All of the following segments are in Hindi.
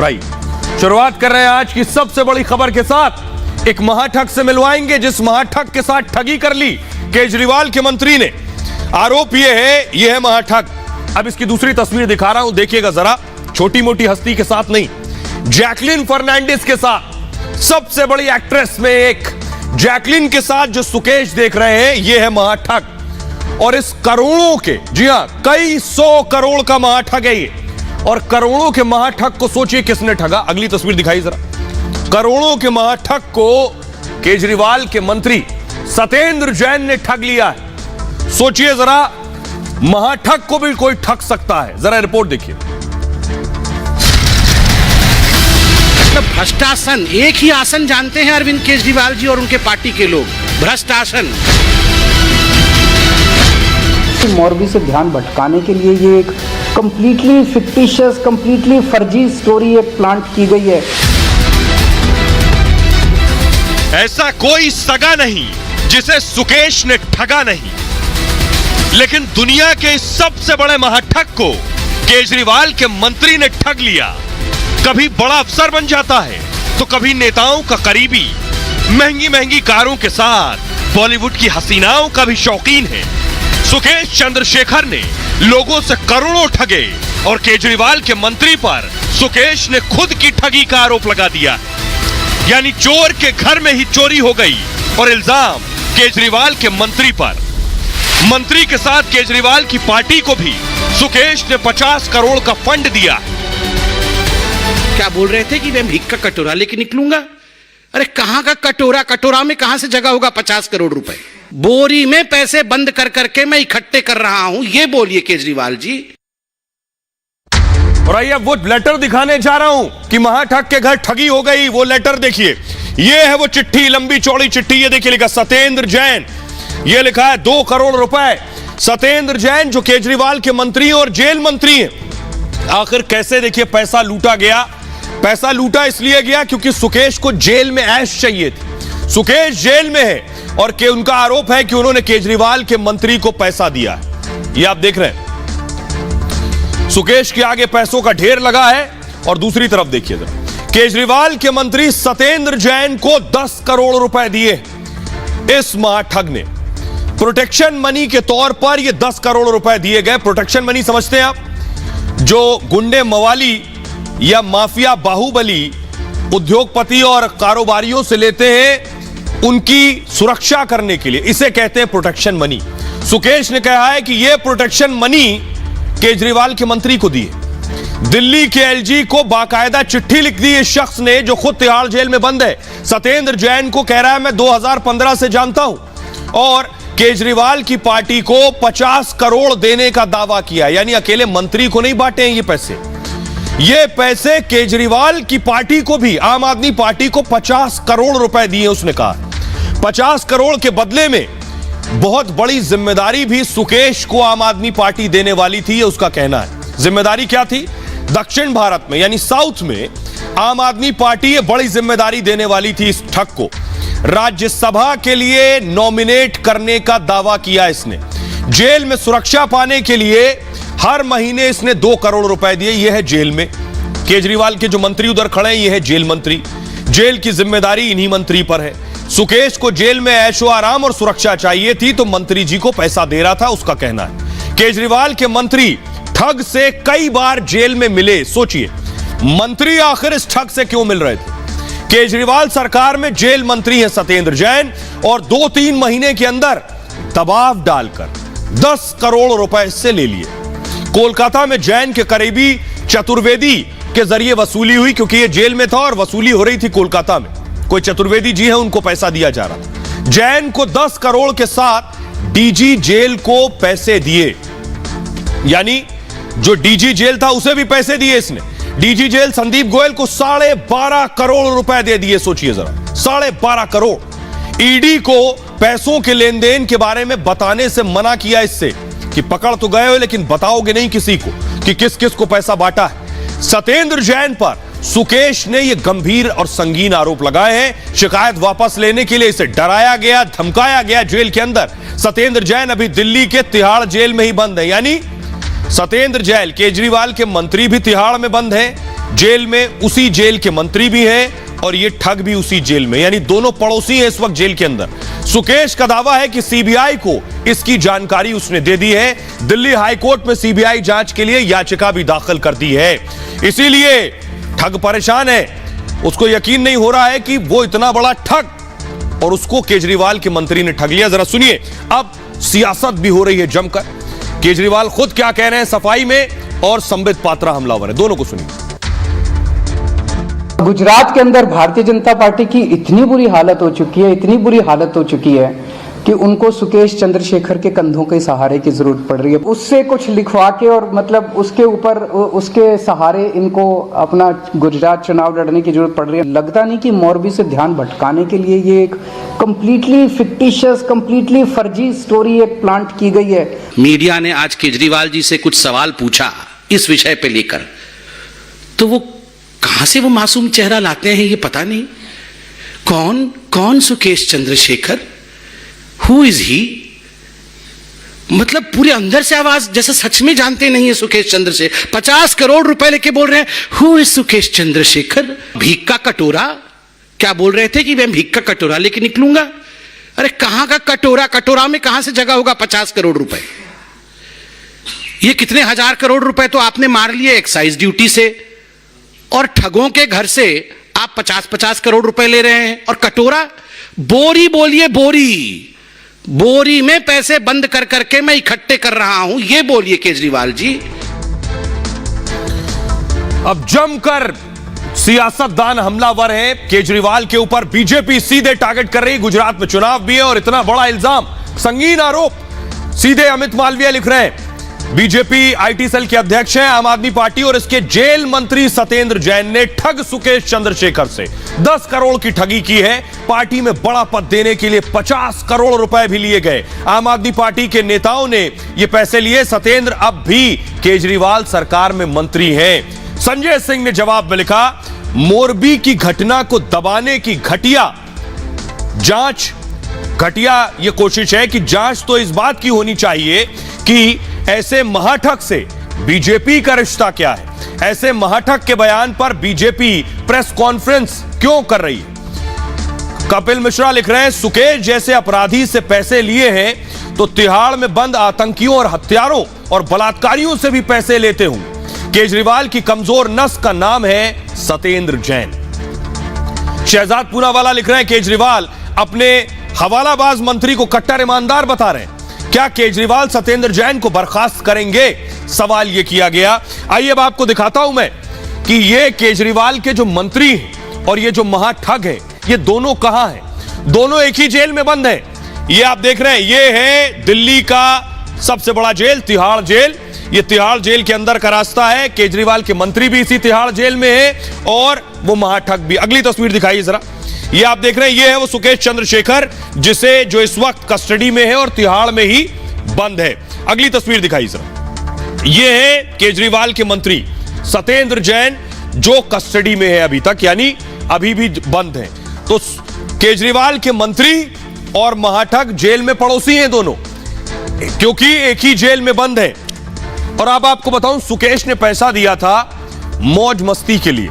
और आई शुरुआत कर रहे हैं आज की सबसे बड़ी खबर के साथ। एक महाठग से मिलवाएंगे जिस महाठग के साथ ठगी कर ली केजरीवाल के मंत्री ने। आरोप यह है महाठग। अब इसकी दूसरी तस्वीर दिखा रहा हूं, देखिएगा जरा। छोटी मोटी हस्ती के साथ नहीं, जैकलिन फर्नांडिस के साथ, सबसे बड़ी एक्ट्रेस में एक जैकलिन के साथ जो सुकेश देख रहे हैं, यह है महाठग। और इस करोड़ों के, जी हां, कई 100 करोड़ का महाठग है ये। और करोड़ों के महाठग को सोचिए किसने ठगा। अगली तस्वीर दिखाई जरा। करोड़ों के महाठग को केजरीवाल के मंत्री सत्येंद्र जैन ने ठग लिया है। सोचिए जरा, महाठग को भी कोई ठग सकता है। जरा रिपोर्ट देखिए। भ्रष्टासन, एक ही आसन जानते हैं अरविंद केजरीवाल जी और उनके पार्टी के लोग, भ्रष्टासन। मोरबी से ध्यान भटकाने के लिए ये एक कंप्लीटली फिक्टिशियस, कंप्लीटली फर्जी स्टोरी एक प्लांट की गई है। ऐसा कोई सगा नहीं जिसे सुकेश ने ठगा नहीं, लेकिन दुनिया के सबसे बड़े महाठग को केजरीवाल के मंत्री ने ठग लिया। कभी बड़ा अफसर बन जाता है तो कभी नेताओं का करीबी, महंगी महंगी कारों के साथ बॉलीवुड की हसीनाओं का भी शौकीन है। सुकेश चंद्रशेखर ने लोगों से करोड़ों ठगे और केजरीवाल के मंत्री पर सुकेश ने खुद की ठगी का आरोप लगा दिया। यानी चोर के घर में ही चोरी हो गई और इल्जाम केजरीवाल के मंत्री पर। मंत्री के साथ केजरीवाल की पार्टी को भी सुकेश ने 50 करोड़ का फंड दिया। क्या बोल रहे थे कि मैं भीख का कटोरा लेके निकलूंगा? अरे कहां का कटोरा? कटोरा में कहां से जगह होगा 50 करोड़ रुपए? बोरी में पैसे बंद कर करके मैं इकट्ठे कर रहा हूं, ये बोलिए केजरीवाल जी। और आइए वो लेटर दिखाने जा रहा हूं कि महाठग के घर ठगी हो गई। वो लेटर देखिए, ये है वो चिट्ठी, लंबी चौड़ी चिट्ठी। ये देखिए, लिखा सत्येंद्र जैन, ये लिखा है 2 करोड़ रुपए। सत्येंद्र जैन जो केजरीवाल के मंत्री और जेल मंत्री हैं। आखिर कैसे, देखिए, पैसा लूटा गया। पैसा लूटा इसलिए गया क्योंकि सुकेश को जेल में ऐश चाहिए थी। सुकेश जेल में है और उनका आरोप है कि उन्होंने केजरीवाल के मंत्री को पैसा दिया है। ये आप देख रहे हैं, सुकेश के आगे पैसों का ढेर लगा है। और दूसरी तरफ देखिए जरा, केजरीवाल के मंत्री सत्येंद्र जैन को 10 करोड़ रुपए दिए इस महाठग ने। प्रोटेक्शन मनी के तौर पर ये 10 करोड़ रुपए दिए गए। प्रोटेक्शन मनी समझते हैं आप? जो गुंडे, मवाली या माफिया, बाहुबली उद्योगपति और कारोबारियों से लेते हैं उनकी सुरक्षा करने के लिए, इसे कहते हैं प्रोटेक्शन मनी। सुकेश ने कहा है कि यह प्रोटेक्शन मनी केजरीवाल के मंत्री को दिए। दिल्ली के एलजी को बाकायदा चिट्ठी लिख दी इस शख्स ने जो खुद तिहाड़ जेल में बंद है। सत्येंद्र जैन को कह रहा है मैं 2015 से जानता हूं और केजरीवाल की पार्टी को 50 करोड़ देने का दावा किया। यानी अकेले मंत्री को नहीं बांटे हैं ये पैसे केजरीवाल की पार्टी को भी, आम आदमी पार्टी को 50 करोड़ रुपए दिए। उसने कहा 50 करोड़ के बदले में बहुत बड़ी जिम्मेदारी भी सुकेश को आम आदमी पार्टी देने वाली थी, ये उसका कहना है। जिम्मेदारी क्या थी? दक्षिण भारत में यानी साउथ में आम आदमी पार्टी ये बड़ी जिम्मेदारी देने वाली थी इस ठग को। राज्यसभा के लिए नॉमिनेट करने का दावा किया इसने। जेल में सुरक्षा पाने के लिए हर महीने इसने 2 करोड़ रुपए दिए। यह है जेल में। केजरीवाल के जो मंत्री उधर खड़े हैं, यह है जेल मंत्री। जेल की जिम्मेदारी इन्हीं मंत्री पर है। सुकेश को जेल में ऐशो आराम और सुरक्षा चाहिए थी तो मंत्री जी को पैसा दे रहा था, उसका कहना है। केजरीवाल के मंत्री ठग से कई बार जेल में मिले। सोचिए, मंत्री आखिर इस ठग से क्यों मिल रहे थे? केजरीवाल सरकार में जेल मंत्री है सत्येंद्र जैन और 2-3 महीने के अंदर दबाव डालकर 10 करोड़ रुपए से ले लिए। कोलकाता में जैन के करीबी चतुर्वेदी के जरिए वसूली हुई क्योंकि यह जेल में था और वसूली हो रही थी कोलकाता में। कोई चतुर्वेदी जी है, उनको पैसा दिया जा रहा था। जैन को 10 करोड़ के साथ डीजी जेल को पैसे दिए। यानी जो डीजी जेल था उसे भी पैसे दिए इसने। डीजी जेल संदीप गोयल को 12.5 करोड़ रुपए दे दिए। सोचिए जरा, 12.5 करोड़। ईडी को पैसों के लेन देन के बारे में बताने से मना किया इससे कि पकड़ तो गए हो लेकिन बताओगे नहीं किसी को कि किस किस को पैसा बांटा है। सत्येंद्र जैन पर सुकेश ने यह गंभीर और संगीन आरोप लगाए हैं। शिकायत वापस लेने के लिए इसे डराया गया, धमकाया गया जेल के अंदर। सत्येंद्र जैन अभी दिल्ली के तिहाड़ जेल में ही बंद है। यानी सत्येंद्र जैन, केजरीवाल के मंत्री भी तिहाड़ में बंद हैं, जेल में उसी जेल के मंत्री भी हैं और ये ठग भी उसी जेल में, यानी दोनों पड़ोसी हैं इस वक्त जेल के अंदर। सुकेश का दावा है कि सीबीआई को इसकी जानकारी उसने दे दी है। दिल्ली हाई कोर्ट में सीबीआई जांच के लिए याचिका भी दाखिल कर दी है। इसीलिए ठग परेशान है, उसको यकीन नहीं हो रहा है कि वो इतना बड़ा ठग और उसको केजरीवाल के मंत्री ने ठग लिया। जरा सुनिए, अब सियासत भी हो रही है जमकर। केजरीवाल खुद क्या कह रहे हैं सफाई में और संबित पात्रा हमलावर है, दोनों को सुनिए। गुजरात के अंदर भारतीय जनता पार्टी की इतनी बुरी हालत हो चुकी है, इतनी बुरी हालत हो चुकी है कि उनको सुकेश चंद्रशेखर के कंधों के सहारे की जरूरत पड़ रही है। उससे कुछ लिखवा के और मतलब उसके ऊपर उसके सहारे इनको अपना गुजरात चुनाव लड़ने की जरूरत पड़ रही है। लगता नहीं कि मोरबी से ध्यान भटकाने के लिए ये एक कंप्लीटली फिक्टिशियस, कंप्लीटली फर्जी स्टोरी एक प्लांट की गई है। मीडिया ने आज केजरीवाल जी से कुछ सवाल पूछा इस विषय पे लेकर, तो वो कहां से वो मासूम चेहरा लाते हैं ये पता नहीं। कौन Sukesh Chandrashekhar, who is he? मतलब पूरे अंदर से आवाज जैसे सच में जानते नहीं है सुकेश चंद्रशेखर। 50 करोड़ रुपए लेके बोल रहे हैं हु इज सुकेश चंद्रशेखर। भीख का कटोरा, क्या बोल रहे थे कि मैं भीख का कटोरा लेके निकलूंगा। अरे कहां का कटोरा, कटोरा में कहां से जगह होगा 50 करोड़ रुपए। ये कितने हजार करोड़ रुपए तो आपने मार लिए एक्साइज ड्यूटी से, और ठगों के घर से आप 50-50 करोड़ रुपए ले रहे हैं। और कटोरा, बोरी बोलिए, बोरी में पैसे बंद कर करके मैं इकट्ठे कर रहा हूं, ये बोलिए केजरीवाल जी। अब जमकर सियासतदान हमलावर है केजरीवाल के ऊपर। बीजेपी सीधे टारगेट कर रही, गुजरात में चुनाव भी है और इतना बड़ा इल्जाम, संगीन आरोप। सीधे अमित मालवीय लिख रहे हैं, बीजेपी आईटी सेल के अध्यक्ष हैं आम आदमी पार्टी और इसके जेल मंत्री सत्येंद्र जैन ने ठग सुकेश चंद्रशेखर से 10 करोड़ की ठगी की है। पार्टी में बड़ा पद देने के लिए 50 करोड़ रुपए भी लिए गए। आम आदमी पार्टी के नेताओं ने ये पैसे लिए। सत्येंद्र अब भी केजरीवाल सरकार में मंत्री हैं। संजय सिंह ने जवाब में लिखा, मोरबी की घटना को दबाने की घटिया ये कोशिश है कि जांच तो इस बात की होनी चाहिए कि ऐसे महाठग से बीजेपी का रिश्ता क्या है। ऐसे महाठग के बयान पर बीजेपी प्रेस कॉन्फ्रेंस क्यों कर रही है। कपिल मिश्रा लिख रहे हैं, सुकेश जैसे अपराधी से पैसे लिए हैं तो तिहाड़ में बंद आतंकियों और हत्यारों और बलात्कारियों से भी पैसे लेते हूं। केजरीवाल की कमजोर नस का नाम है सत्येंद्र जैन। शहजाद पूनावाला लिख रहे हैं, केजरीवाल अपने हवालाबाज मंत्री को कट्टर ईमानदार बता रहे हैं। क्या केजरीवाल सत्येंद्र जैन को बर्खास्त करेंगे, सवाल यह किया गया। आइए अब आपको दिखाता हूं मैं कि ये केजरीवाल के जो मंत्री हैं और ये जो महाठग है, ये दोनों कहां हैं। दोनों एक ही जेल में बंद हैं। ये आप देख रहे हैं, ये है दिल्ली का सबसे बड़ा जेल, तिहाड़ जेल। ये तिहाड़ जेल के अंदर का रास्ता है। केजरीवाल के मंत्री भी इसी तिहाड़ जेल में है और वो महाठग भी। अगली तस्वीर दिखाइए जरा। ये आप देख रहे हैं, ये है वो सुकेश चंद्रशेखर जो इस वक्त कस्टडी में है और तिहाड़ में ही बंद है। अगली तस्वीर दिखाइए जरा। ये है केजरीवाल के मंत्री सत्येंद्र जैन जो कस्टडी में है अभी तक, यानी अभी भी बंद है। तो केजरीवाल के मंत्री और महाठग जेल में पड़ोसी हैं दोनों, क्योंकि एक ही जेल में बंद है। और अब आपको बताऊं, सुकेश ने पैसा दिया था मौज मस्ती के लिए।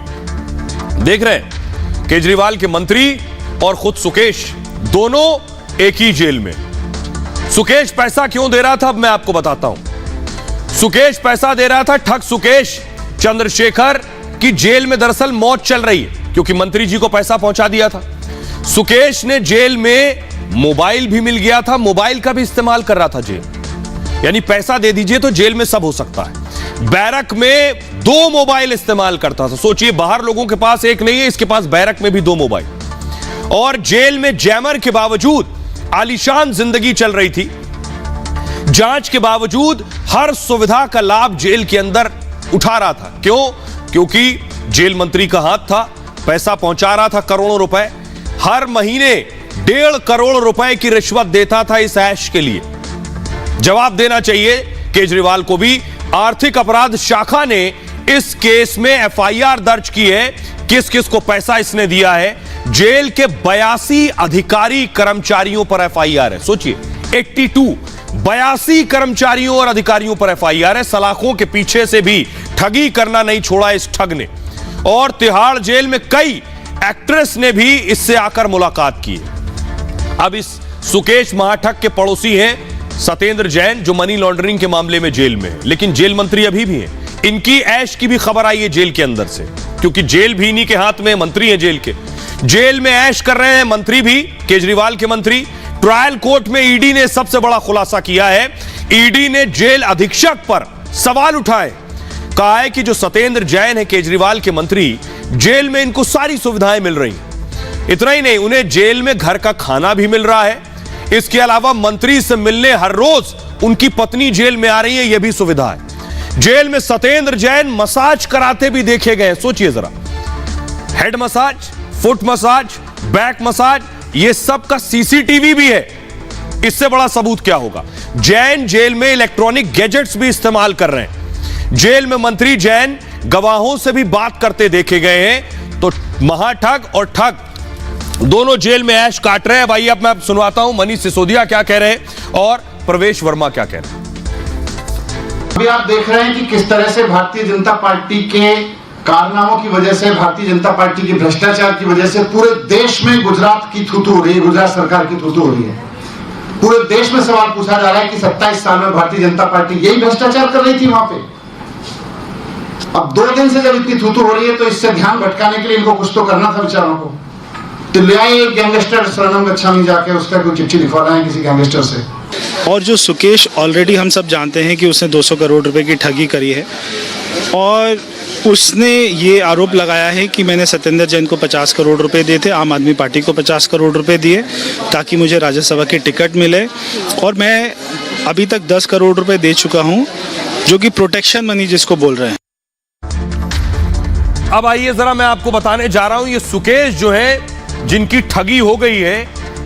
देख रहे हैं, केजरीवाल के मंत्री और खुद सुकेश दोनों एक ही जेल में। सुकेश पैसा क्यों दे रहा था, अब मैं आपको बताता हूं। सुकेश पैसा दे रहा था, ठग सुकेश चंद्रशेखर की जेल में दरअसल मौत चल रही है, क्योंकि मंत्री जी को पैसा पहुंचा दिया था। सुकेश ने जेल में मोबाइल भी मिल गया था, मोबाइल का भी इस्तेमाल कर रहा था जेल, यानी पैसा दे दीजिए तो जेल में सब हो सकता है। बैरक में 2 मोबाइल इस्तेमाल करता था। सोचिए, बाहर लोगों के पास एक नहीं है, इसके पास बैरक में भी 2 मोबाइल। और जेल में जैमर के बावजूद आलीशान जिंदगी चल रही थी। जांच के बावजूद हर सुविधा का लाभ जेल के अंदर उठा रहा था। क्यों? क्योंकि जेल मंत्री का हाथ था, पैसा पहुंचा रहा था करोड़ों रुपए। हर महीने 1.5 करोड़ रुपए की रिश्वत देता था इस ऐश के लिए। जवाब देना चाहिए केजरीवाल को भी। आर्थिक अपराध शाखा ने इस केस में एफआईआर दर्ज की है। किस किस को पैसा इसने दिया है? जेल के 82 अधिकारी कर्मचारियों पर एफआईआर है। सोचिए, 82 कर्मचारियों और अधिकारियों पर एफआईआर है। सलाखों के पीछे से भी ठगी करना नहीं छोड़ा इस ठग ने। और तिहाड़ जेल में कई एक्ट्रेस ने भी इससे आकर मुलाकात की है। अब इस सुकेश महाठग के पड़ोसी हैं सत्येंद्र जैन, जो मनी लॉन्ड्रिंग के मामले में जेल में है, लेकिन जेल मंत्री अभी भी हैं। इनकी ऐश की भी खबर आई है जेल के अंदर से, क्योंकि जेल भी इन्हीं के हाथ में, मंत्री हैं जेल के। जेल में ऐश कर रहे हैं मंत्री भी, केजरीवाल के मंत्री। ट्रायल कोर्ट में ईडी ने सबसे बड़ा खुलासा किया है। ईडी ने जेल अधीक्षक पर सवाल उठाए, कहा है कि जो सत्येंद्र जैन है केजरीवाल के मंत्री, जेल में इनको सारी सुविधाएं मिल रही। इतना ही नहीं, उन्हें जेल में घर का खाना भी मिल रहा है। इसके अलावा मंत्री से मिलने हर रोज उनकी पत्नी जेल में आ रही है, यह भी सुविधा है। जेल में सत्येंद्र जैन मसाज कराते भी देखे गए। सोचिए जरा, head massage, foot massage, back massage, यह सब का सीसीटीवी भी है। इससे बड़ा सबूत क्या होगा। जैन जेल में इलेक्ट्रॉनिक गैजेट्स भी इस्तेमाल कर रहे हैं। जेल में मंत्री जैन गवाहों से भी बात करते देखे गए हैं। तो महाठग और ठग दोनों जेल में ऐश काट रहे हैं। भाई अब मैं सुनवाता हूं मनीष सिसोदिया क्या कह रहे हैं और प्रवेश वर्मा क्या कह रहे हैं। अभी आप देख रहे हैं कि किस तरह से भारतीय जनता पार्टी के कारनामों की वजह से, भारतीय जनता पार्टी के भ्रष्टाचार की वजह से पूरे देश में गुजरात की थूथू हो रही है, गुजरात सरकार की थूथू हो रही है। पूरे देश में सवाल पूछा जा रहा है कि 27 साल में भारतीय जनता पार्टी यही भ्रष्टाचार कर रही थी वहां पे। अब 2 दिन से जब इतनी थूथू हो रही है तो इससे ध्यान भटकाने के लिए इनको कुछ तो करना था बेचारों को। तो ले आए एक गैंगस्टर शरणम गच्छामी, जाके उसका कोई चिट्ठी लिखवाना है किसी गैंगस्टर से। और जो सुकेश ऑलरेडी हम सब जानते हैं कि उसने 200 करोड़ रुपए की ठगी करी है, और उसने ये आरोप लगाया है कि मैंने सत्येंद्र जैन को 50 करोड़ रुपए दिए थे, आम आदमी पार्टी को 50 करोड़ रुपए दिए ताकि मुझे राज्यसभा की टिकट मिले, और मैं अभी तक 10 करोड़ रुपए दे चुका हूं, जो कि प्रोटेक्शन मनी जिसको बोल रहे हैं। अब आइए जरा मैं आपको बताने जा रहा हूं, ये सुकेश जो है जिनकी ठगी हो गई है,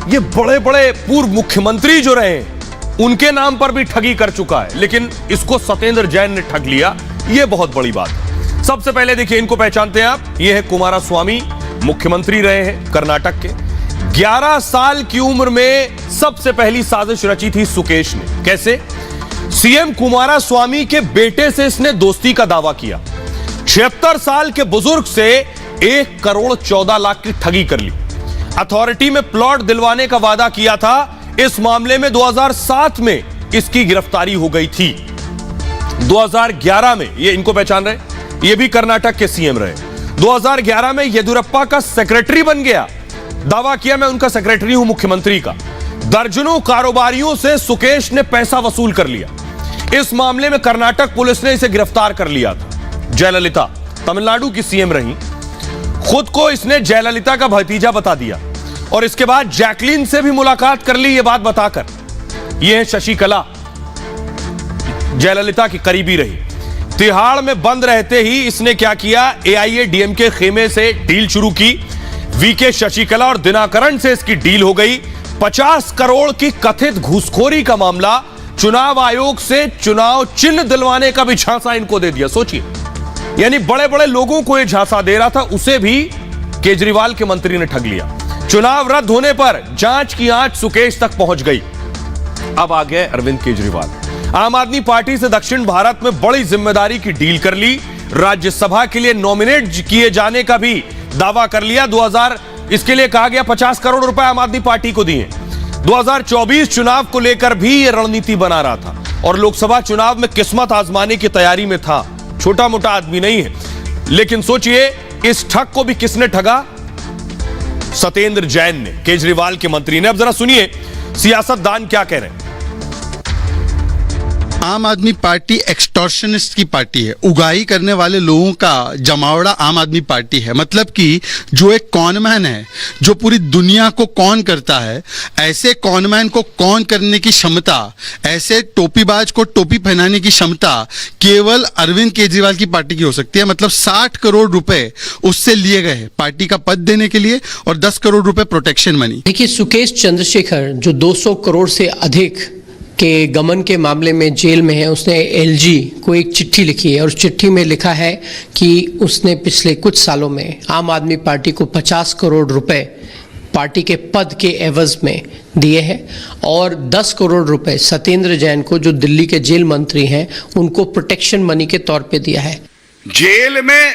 ये बड़े बड़े पूर्व मुख्यमंत्री जो रहे उनके नाम पर भी ठगी कर चुका है, लेकिन इसको सत्येंद्र जैन ने ठग लिया। ये बहुत बड़ी बात है। सबसे पहले देखिए, इनको पहचानते हैं आप, ये है कुमारस्वामी, मुख्यमंत्री रहे हैं कर्नाटक के। 11 साल की उम्र में सबसे पहली साजिश रची थी सुकेश ने। कैसे? सीएम कुमारस्वामी के बेटे से इसने दोस्ती का दावा किया। 76 साल के बुजुर्ग से 1 करोड़ 14 लाख की ठगी कर ली। अथॉरिटी में प्लॉट दिलवाने का वादा किया था। इस मामले में 2007 में इसकी गिरफ्तारी हो गई थी। 2011 में, ये इनको पहचान रहे, ये भी कर्नाटक के सीएम रहे। 2011 में येदियुरप्पा का सेक्रेटरी बन गया। दावा किया मैं उनका सेक्रेटरी हूं मुख्यमंत्री का। दर्जनों कारोबारियों से सुकेश ने पैसा वसूल कर लिया। इस मामले में कर्नाटक पुलिस ने इसे गिरफ्तार कर लिया था। जयललिता तमिलनाडु की सीएम रही, खुद को इसने जयललिता का भतीजा बता दिया, और इसके बाद जैकलीन से भी मुलाकात कर ली ये बात बताकर। यह है शशिकला, जयललिता की करीबी रही। तिहाड़ में बंद रहते ही इसने क्या किया, AIADMK खेमे से डील शुरू की। वीके शशिकला और दिनाकरण से इसकी डील हो गई। 50 करोड़ की कथित घूसखोरी का मामला, चुनाव आयोग से चुनाव चिन्ह दिलवाने का भी झांसा इनको दे दिया। सोचिए, यानी बड़े बड़े लोगों को यह झांसा दे रहा था, उसे भी केजरीवाल के मंत्री ने ठग लिया। चुनाव रद्द होने पर जांच की आंच सुकेश तक पहुंच गई। अब आ गए अरविंद केजरीवाल। आम आदमी पार्टी से दक्षिण भारत में बड़ी जिम्मेदारी की डील कर ली। राज्यसभा के लिए नॉमिनेट किए जाने का भी दावा कर लिया। 2000 इसके लिए कहा गया 50 करोड़ रुपए आम आदमी पार्टी को दिए। 2024 चुनाव को लेकर भी यह रणनीति बना रहा था, और लोकसभा चुनाव में किस्मत आजमाने की तैयारी में था। छोटा मोटा आदमी नहीं है। लेकिन सोचिए, इस ठग को भी किसने ठगा? सत्येंद्र जैन ने, केजरीवाल के मंत्री ने। अब जरा सुनिए सियासतदान क्या कह रहे हैं। आम आदमी पार्टी एक्सटॉर्शनिस्ट की पार्टी है, उगाही करने वाले लोगों का जमावड़ा आम आदमी पार्टी है। मतलब कि जो एक कॉनमैन है, जो पूरी दुनिया को कॉन करता है, ऐसे कॉनमैन को कॉन करने की क्षमता, ऐसे टोपीबाज को टोपी पहनाने की क्षमता केवल अरविंद केजरीवाल की पार्टी की हो सकती है। मतलब 60 करोड़ रुपए उससे लिए गए पार्टी का पद देने के लिए, और 10 करोड़ रुपए प्रोटेक्शन मनी। देखिए, सुकेश चंद्रशेखर जो 200 करोड़ से अधिक के गमन के मामले में जेल में है, उसने LG को एक चिट्ठी लिखी है, और उस चिट्ठी में लिखा है कि उसने पिछले कुछ सालों में आम आदमी पार्टी को 50 करोड़ रुपए पार्टी के पद के एवज में दिए हैं, और 10 करोड़ रुपए सत्येंद्र जैन को, जो दिल्ली के जेल मंत्री हैं, उनको प्रोटेक्शन मनी के तौर पे दिया है। जेल में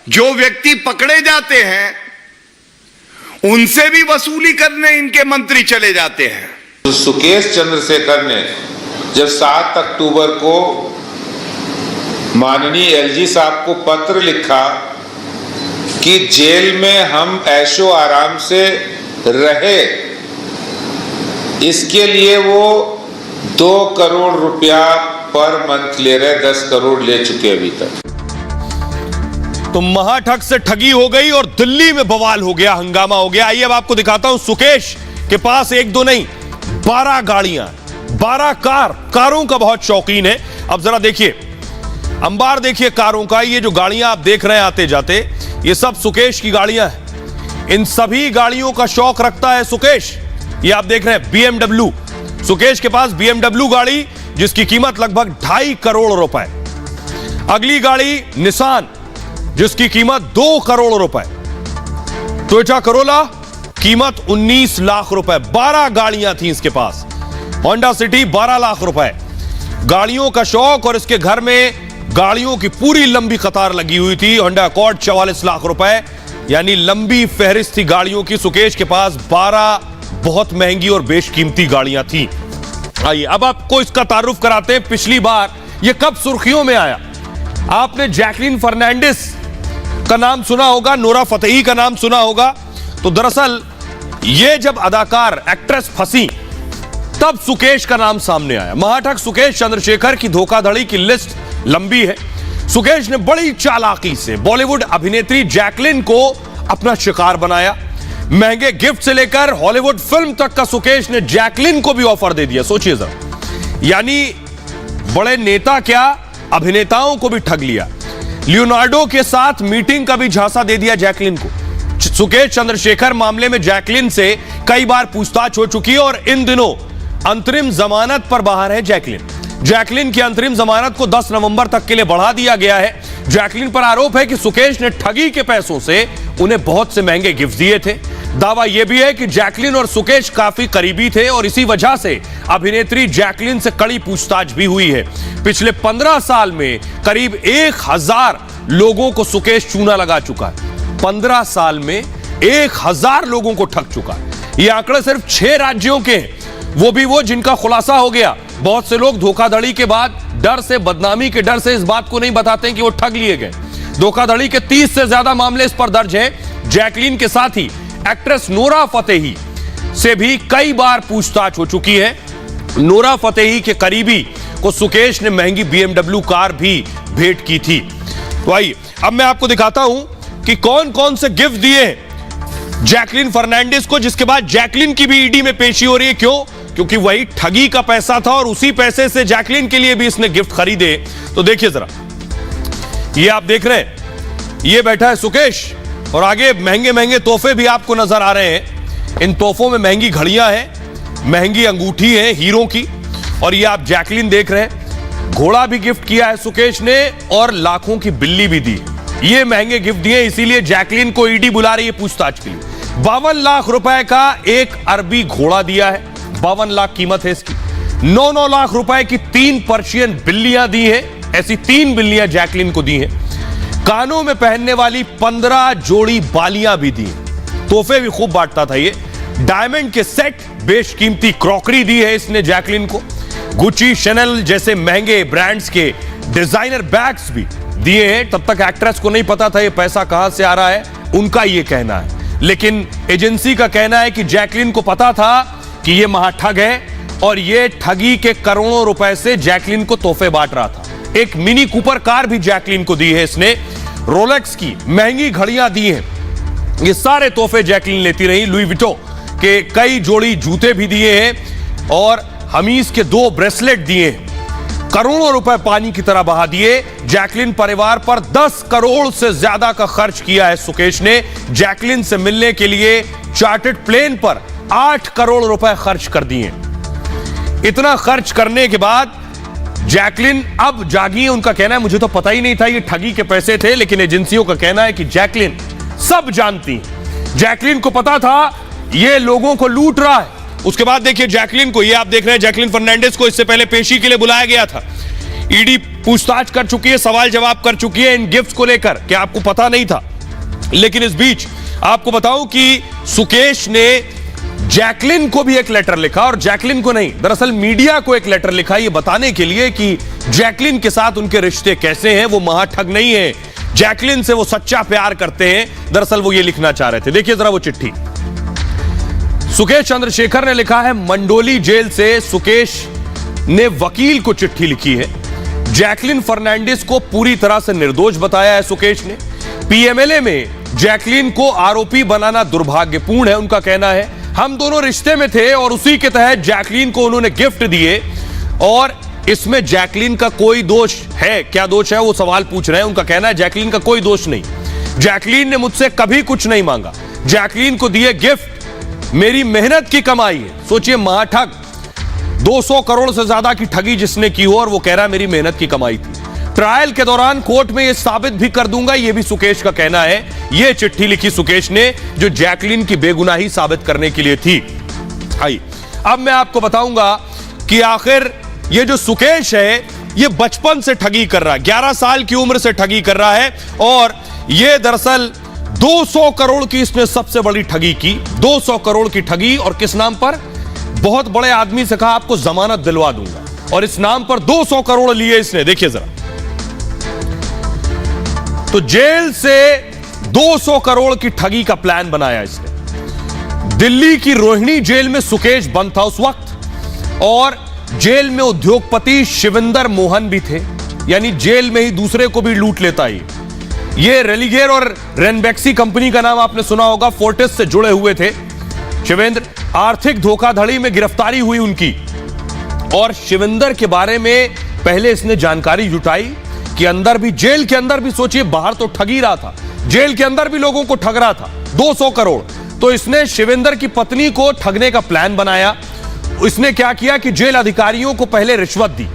जो व्यक्ति पकड़े जाते हैं उनसे भी वसूली करने इनके मंत्री चले जाते हैं। सुकेश चंद्रशेखर ने जब 7 अक्टूबर को माननीय एलजी साहब को पत्र लिखा कि जेल में हम ऐशो आराम से रहे, इसके लिए वो 2 करोड़ रुपया पर मंथ ले रहे, 10 करोड़ ले चुके अभी तक। तो महाठग से ठगी हो गई और दिल्ली में बवाल हो गया, हंगामा हो गया। आइए अब आपको दिखाता हूं, सुकेश के पास 1 2 नहीं 12 गाड़ियां, 12 कारों का बहुत शौकीन है। अब जरा देखिए अंबार, देखिए कारों का। ये जो गाड़ियां आप देख रहे हैं आते जाते, ये सब सुकेश की गाड़ियां हैं। इन सभी गाड़ियों का शौक रखता है सुकेश। ये आप देख रहे हैं BMW, सुकेश के पास BMW गाड़ी जिसकी कीमत लगभग 2.5 करोड़ रुपए। अगली गाड़ी निसान जिसकी कीमत 2 करोड़ रुपए। टोयोटा करोला कीमत 19 लाख रुपए। 12 गाड़ियां थी इसके पास। होंडा सिटी 12 लाख रुपए। गाड़ियों का शौक, और इसके घर में गाड़ियों की पूरी लंबी कतार लगी हुई थी। होंडा अकॉर्ड 44 लाख रुपए, यानी लंबी फहरिस्त थी गाड़ियों की। सुकेश के पास 12 बहुत महंगी और बेशकीमती गाड़ियां थी। आइए अब आपको इसका तारुफ कराते हैं। पिछली बार यह कब सुर्खियों में आया? आपने जैकलीन फर्नांडिस का नाम सुना होगा, नोरा फतेही का नाम सुना होगा। तो दरअसल यह जब अदाकार एक्ट्रेस फंसी तब सुकेश का नाम सामने आया। महाठग सुकेश चंद्रशेखर की धोखाधड़ी की लिस्ट लंबी है। सुकेश ने बड़ी चालाकी से बॉलीवुड अभिनेत्री जैकलीन को अपना शिकार बनाया। महंगे गिफ्ट से लेकर हॉलीवुड फिल्म तक का सुकेश ने जैकलीन को भी ऑफर दे दिया। सोचिए जरा, यानी बड़े नेता क्या, अभिनेताओं को भी ठग लिया। लियोनार्डो के साथ मीटिंग का भी झांसा दे दिया जैकलीन को। सुकेश चंद्रशेखर मामले में जैकलीन से कई बार पूछताछ हो चुकी है और इन दिनों अंतरिम जमानत पर बाहर है जैकलीन। जैकलीन की अंतरिम जमानत को 10 नवंबर तक के लिए बढ़ा दिया गया है। जैकलीन पर आरोप है कि सुकेश ने ठगी के पैसों से उन्हें बहुत से महंगे गिफ्ट दिए थे। दावा यह भी है कि जैकलीन और सुकेश काफी करीबी थे और इसी वजह से अभिनेत्री जैकलीन से कड़ी पूछताछ भी हुई है। पिछले 15 साल में करीब 1000 लोगों को सुकेश चूना लगा चुका है। 15 साल में 1000 लोगों को ठग चुका है। ये आंकड़े सिर्फ 6 राज्यों के हैं, वो भी वो जिनका खुलासा हो गया। बहुत से लोग धोखाधड़ी के बाद डर से, बदनामी के डर से इस बात को नहीं बताते कि वो ठग लिए गए। धोखाधड़ी के 30 से ज्यादा मामले इस पर दर्ज हैं। जैकलीन के साथ ही एक्ट्रेस नोरा फतेही से भी कई बार पूछताछ हो चुकी है। नोरा फतेही के करीबी को सुकेश ने महंगी BMW कार भी भेंट की थी। तो आइए अब मैं आपको दिखाता हूं कि कौन कौन से गिफ्ट दिए जैकलीन फर्नांडिस को, जिसके बाद जैकलीन की भी ईडी में पेशी हो रही है। क्यों? क्योंकि वही ठगी का पैसा था और उसी पैसे से जैकलीन के लिए भी इसने गिफ्ट खरीदे। तो देखिए जरा, ये आप देख रहे हैं, ये बैठा है सुकेश और आगे महंगे महंगे तोहफे भी आपको नजर आ रहे हैं। इन तोहफों में महंगी घड़ियां हैं, महंगी अंगूठी है हीरो की, और ये आप जैकलीन देख रहे हैं। घोड़ा भी गिफ्ट किया है सुकेश ने और लाखों की बिल्ली भी दी। ये महंगे गिफ्ट दिए, इसीलिए जैकलीन को ईडी बुला रही है पूछताछ के लिए। 52 लाख रुपए का एक अरबी घोड़ा दिया है, 52 लाख कीमत है इसकी। 9 लाख रुपए की 3 पर्शियन बिल्लियां दी है, ऐसी 3 बिल्लियां जैकलीन को दी हैं। कानों में पहनने वाली 15 जोड़ी बालियां भी दी हैं। तोहफे भी खूब बांटता था ये। डायमंड के सेट, बेशकीमती क्रॉकरी दी है इसने जैकलीन को। गुची, शैनल जैसे महंगे ब्रांड्स के डिजाइनर बैग्स भी दिए हैं। तब तक एक्ट्रेस को नहीं पता था ये पैसा कहां से आ रहा है, उनका ये कहना है। लेकिन एजेंसी का कहना है कि जैकलीन को पता था कि ये महाठग है और ये ठगी के करोड़ों रुपए से जैकलीन को तोहफे बांट रहा था। एक मिनी कूपर कार भी जैकलीन को दी है इसने। रोलेक्स की महंगी घड़ियां दी हैं। ये सारे तोहफे जैकलीन लेती रही। लुई विटो के कई जोड़ी जूते भी दिए हैं और हमीज के 2 ब्रेसलेट दिए हैं। करोड़ों रुपए पानी की तरह बहा दिए। जैकलीन परिवार पर 10 करोड़ से ज्यादा का खर्च किया है सुकेश ने। जैकलीन से मिलने के लिए चार्टर्ड प्लेन पर 8 करोड़ रुपए खर्च कर दिए। इतना खर्च करने के बाद जैकलीन अब जागी है। उनका कहना है मुझे तो पता ही नहीं था ये ठगी के पैसे थे, लेकिन एजेंसियों का कहना है कि जैकलीन सब जानती है। जैकलीन को पता था ये लोगों को लूट रहा है। उसके बाद देखिए जैकलीन को, ये आप देख रहे हैं जैकलीन फर्नांडिस को इससे पहले पेशी के लिए बुलाया गया था। ईडी पूछताछ कर चुकी है, सवाल जवाब कर चुकी है इन गिफ्ट्स को लेकर। क्या आपको पता नहीं था? लेकिन इस बीच आपको बताऊं कि सुकेश ने जैकलिन को भी एक लेटर लिखा, और जैकलिन को नहीं, दरअसल मीडिया को एक लेटर लिखा ये बताने के लिए कि जैकलिन के साथ उनके रिश्ते कैसे हैं, वो महाठग नहीं है, जैकलिन से वो सच्चा प्यार करते हैं। दरअसल वो ये लिखना चाह रहे थे, देखिए जरा वो चिट्ठी। सुकेश चंद्रशेखर ने लिखा है, मंडोली जेल से सुकेश ने वकील को चिट्ठी लिखी है। जैकलिन फर्नांडिस को पूरी तरह से निर्दोष बताया है सुकेश ने। पीएमएलए में जैकलिन को आरोपी बनाना दुर्भाग्यपूर्ण है, उनका कहना है। हम दोनों रिश्ते में थे और उसी के तहत जैकलिन को उन्होंने गिफ्ट दिए, और इसमें जैकलिन का कोई दोष है, क्या दोष है वो सवाल पूछ रहे हैं। उनका कहना है जैकलिन का कोई दोष नहीं, जैकलिन ने मुझसे कभी कुछ नहीं मांगा, जैकलिन को दिए गिफ्ट मेरी मेहनत की कमाई है। सोचिए, महाठग, 200 करोड़ से ज्यादा की ठगी जिसने की हो, और वो कह रहा है मेरी मेहनत की कमाई थी। ट्रायल के दौरान कोर्ट में ये साबित भी कर दूंगा, ये भी सुकेश का कहना है। ये चिट्ठी लिखी सुकेश ने जो जैकलिन की बेगुनाही साबित करने के लिए थी। आइए अब मैं आपको बताऊंगा कि आखिर ये जो सुकेश है ये बचपन से ठगी कर रहा है, 11 साल की उम्र से ठगी कर रहा है, और ये दरअसल 200 करोड़ की इसने सबसे बड़ी ठगी की। 200 करोड़ की ठगी, और किस नाम पर? बहुत बड़े आदमी से कहा आपको जमानत दिलवा दूंगा, और इस नाम पर 200 करोड़ लिए इसने। देखिए जरा, तो जेल से 200 करोड़ की ठगी का प्लान बनाया इसने। दिल्ली की रोहिणी जेल में सुकेश बंद था उस वक्त, और जेल में उद्योगपति शिविंदर मोहन भी थे, यानी जेल में ही दूसरे को भी लूट लेता ही। ये रेलिगेर और रेनबैक्सी कंपनी का नाम आपने सुना होगा, फोर्टिस से जुड़े हुए थे शिवेंद्र। आर्थिक धोखाधड़ी में गिरफ्तारी हुई उनकी, और शिविंदर के बारे में पहले इसने जानकारी जुटाई कि अंदर भी, जेल के अंदर भी, सोचिए बाहर तो ठग ही रहा था, जेल के अंदर भी लोगों को ठग रहा था 200 करोड़। तो इसने शिविंदर की पत्नी को ठगने का प्लान बनाया। इसने क्या किया कि जेल अधिकारियों को पहले रिश्वत दी,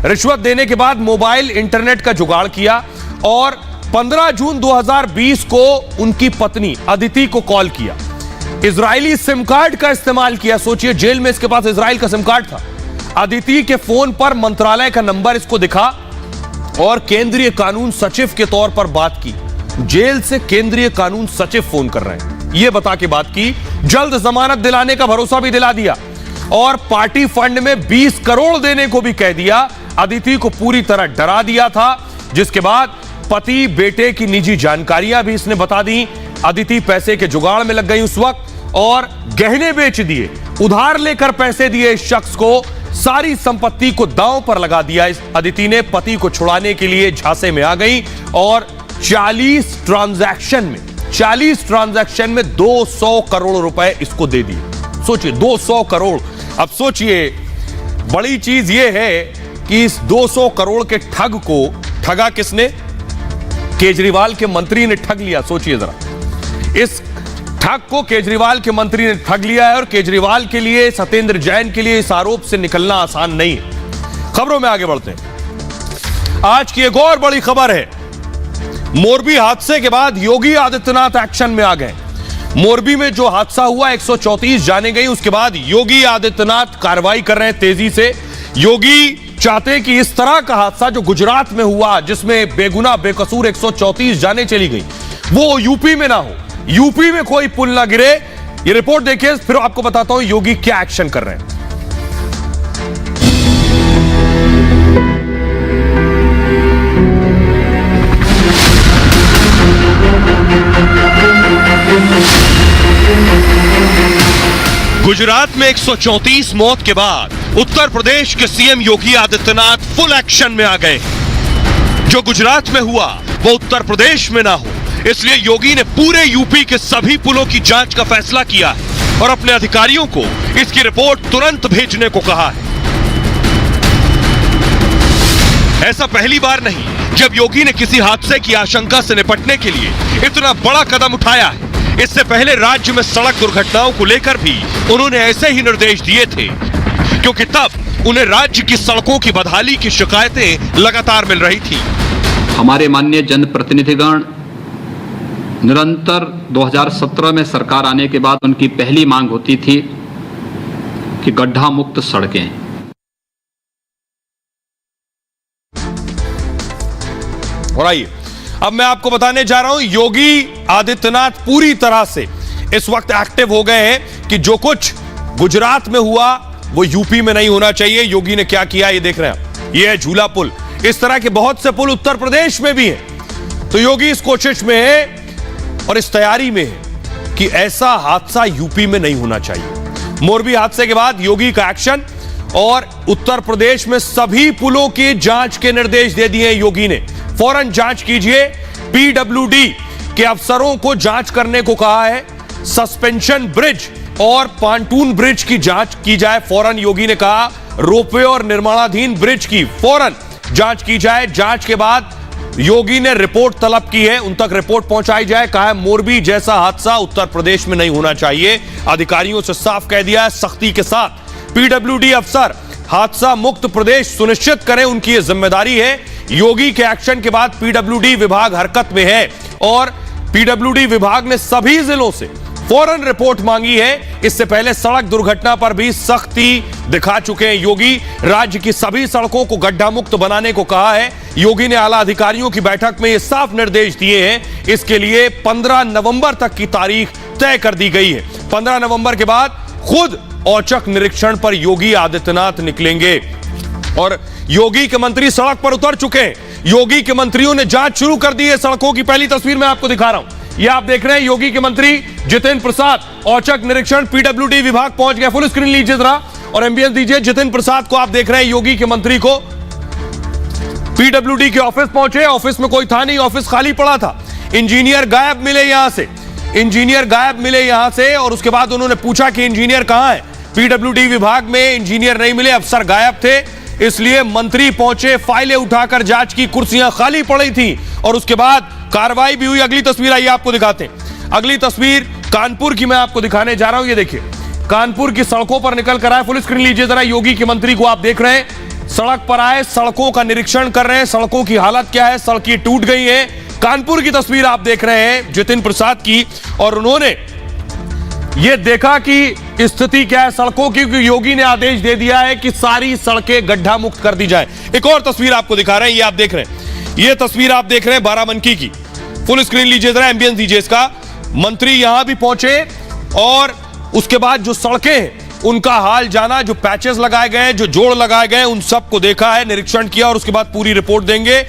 रिश्वत देने के बाद मोबाइल इंटरनेट का जुगाड़ किया, और 15 जून 2020 को उनकी पत्नी अदिति को कॉल किया। इजरायली सिम कार्ड का इस्तेमाल किया, सोचिए जेल में इसके पास इजराइल का सिम कार्ड था। अदिति के फोन पर मंत्रालय का नंबर इसको दिखा, और केंद्रीय कानून सचिव के तौर पर बात की। जेल से केंद्रीय कानून सचिव फोन कर रहे हैं, यह बता के बात की। जल्द जमानत दिलाने का भरोसा भी दिला दिया, और पार्टी फंड में 20 करोड़ देने को भी कह दिया। अदिति को पूरी तरह डरा दिया था, जिसके बाद पति बेटे की निजी जानकारियां भी इसने बता दी। अदिति पैसे के जुगाड़ में लग गई उस वक्त, और गहने बेच दिए, उधार लेकर पैसे दिए इस शख्स को, सारी संपत्ति को दांव पर लगा दिया। इस अदिति ने पति को छुड़ाने के लिए झांसे में आ गई, और 40 ट्रांजैक्शन में 200 करोड़ रुपए इसको दे दिए। सोचिए 200 करोड़। अब सोचिए बड़ी चीज यह है कि इस 200 करोड़ के ठग को ठगा किसने? केजरीवाल के मंत्री ने ठग लिया। सोचिए जरा, इस ठग को केजरीवाल के मंत्री ने ठग लिया है, और केजरीवाल के लिए, सत्येंद्र जैन के लिए इस आरोप से निकलना आसान नहीं है। खबरों में आगे बढ़ते हैं। आज की एक और बड़ी खबर है, मोरबी हादसे के बाद योगी आदित्यनाथ एक्शन में आ गए। मोरबी में जो हादसा हुआ, 134 जाने गई, उसके बाद योगी आदित्यनाथ कार्रवाई कर रहे हैं तेजी से। योगी चाहते हैं कि इस तरह का हादसा जो गुजरात में हुआ, जिसमें बेगुनाह बेकसूर 134 जाने चली गई, वो यूपी में ना हो, यूपी में कोई पुल ना गिरे। ये रिपोर्ट देखिए, फिर आपको बताता हूं योगी क्या एक्शन कर रहे हैं। गुजरात में 134 मौत के बाद उत्तर प्रदेश के CM Yogi Adityanath full action में आ गए। जो गुजरात में हुआ वो उत्तर प्रदेश में ना हो, इसलिए योगी ने पूरे यूपी के सभी पुलों की जांच का फैसला किया है, और अपने अधिकारियों को इसकी रिपोर्ट तुरंत भेजने को कहा है। ऐसा पहली बार नहीं जब योगी ने किसी हादसे की आशंका से निपटने के लिए इतना बड़ा कदम उठाया है। इससे पहले राज्य में सड़क दुर्घटनाओं को लेकर भी उन्होंने ऐसे ही निर्देश दिए थे, क्योंकि तब उन्हें राज्य की सड़कों की बदहाली की शिकायतें लगातार मिल रही थी। हमारे माननीय जनप्रतिनिधिगण निरंतर 2017 में सरकार आने के बाद उनकी पहली मांग होती थी कि गड्ढा मुक्त सड़कें। और आइए अब मैं आपको बताने जा रहा हूं, योगी आदित्यनाथ पूरी तरह से इस वक्त एक्टिव हो गए हैं कि जो कुछ गुजरात में हुआ वो यूपी में नहीं होना चाहिए। योगी ने क्या किया ये देख रहे हैं, ये है झूला पुल। इस तरह के बहुत से पुल उत्तर प्रदेश में भी हैं। तो योगी इस कोशिश में है और इस तैयारी में है कि ऐसा हादसा यूपी में नहीं होना चाहिए। मोरबी हादसे के बाद योगी का एक्शन और उत्तर प्रदेश में सभी पुलों की जांच के निर्देश दे दिए योगी ने। फौरन जांच कीजिए। पीडब्ल्यूडी के अफसरों को जांच करने को कहा है। सस्पेंशन ब्रिज और पांटून ब्रिज की जांच की जाए। फौरन योगी ने कहा रोपवे और निर्माणाधीन ब्रिज की फौरन जांच की जाए। जांच के बाद योगी ने रिपोर्ट तलब की है, उन तक रिपोर्ट पहुंचाई जाए। कहा है मोरबी जैसा हादसा उत्तर प्रदेश में नहीं होना चाहिए। अधिकारियों से साफ कह दिया है सख्ती के साथ। पीडब्ल्यूडी अफसर हादसा मुक्त प्रदेश सुनिश्चित करें, उनकी यह जिम्मेदारी है। योगी के एक्शन के बाद पीडब्ल्यूडी विभाग हरकत में है और पीडब्ल्यूडी विभाग ने सभी जिलों से फौरन रिपोर्ट मांगी है। इससे पहले सड़क दुर्घटना पर भी सख्ती दिखा चुके हैं योगी। राज्य की सभी सड़कों को गड्ढा मुक्त बनाने को कहा है। योगी ने आला अधिकारियों की बैठक में ये साफ निर्देश दिए हैं। इसके लिए 15 नवंबर तक की तारीख तय कर दी गई है। 15 नवंबर के बाद खुद औचक निरीक्षण पर योगी आदित्यनाथ निकलेंगे और योगी के मंत्री सड़क पर उतर चुके हैं। योगी के मंत्रियों ने जांच शुरू कर दी है सड़कों की। पहली तस्वीर मैं आपको दिखा रहा हूं, यह आप देख रहे हैं योगी के मंत्री जितेंद्र प्रसाद औचक निरीक्षण पीडब्ल्यूडी विभाग पहुंच गए। फुल स्क्रीन लीजिए जरा और एम्बियंस दीजिए। जितेंद्र प्रसाद को आप देख रहे हैं, योगी के मंत्री को पीडब्ल्यूडी के ऑफिस पहुंचे। ऑफिस में कोई था नहीं, ऑफिस खाली पड़ा था। इंजीनियर गायब मिले यहां से, इंजीनियर गायब मिले यहां से और उसके बाद उन्होंने पूछा कि इंजीनियर कहां है। पीडब्ल्यूडी विभाग में इंजीनियर नहीं मिले, अफसर गायब थे, इसलिए मंत्री पहुंचे। फाइलें उठाकर जांच की, कुर्सियां खाली पड़ी थी और उसके बाद कार्रवाई भी हुई। अगली तस्वीर आइए आपको दिखाते हैं। अगली तस्वीर कानपुर की मैं आपको दिखाने जा रहा हूं। ये देखिए कानपुर की सड़कों पर निकल कर आए। फुल स्क्रीन लीजिए जरा। योगी के मंत्री को आप देख रहे हैं, सड़क पर आए, सड़कों का निरीक्षण कर रहे हैं। सड़कों की हालत क्या है, सड़कें टूट गई हैं। कानपुर की तस्वीर आप देख रहे हैं जितेंद्र प्रसाद की और उन्होंने यह देखा कि स्थिति क्या है सड़कों की, क्योंकि योगी ने आदेश दे दिया है कि सारी सड़कें गड्ढा मुक्त कर दी जाए। एक और तस्वीर आपको दिखा रहे हैं, ये आप देख रहे हैं, ये तस्वीर आप देख रहे हैं बाराबंकी की। फुल स्क्रीन लीजिए जरा, एम्बियंस दीजिए इसका। मंत्री यहां भी पहुंचे और उसके बाद जो सड़कें हैं उनका हाल जाना, जो पैचेस लगाए गए हैं, जो जोड़ लगाए गए हैं, उन सबको देखा है, निरीक्षण किया और उसके बाद पूरी रिपोर्ट देंगे।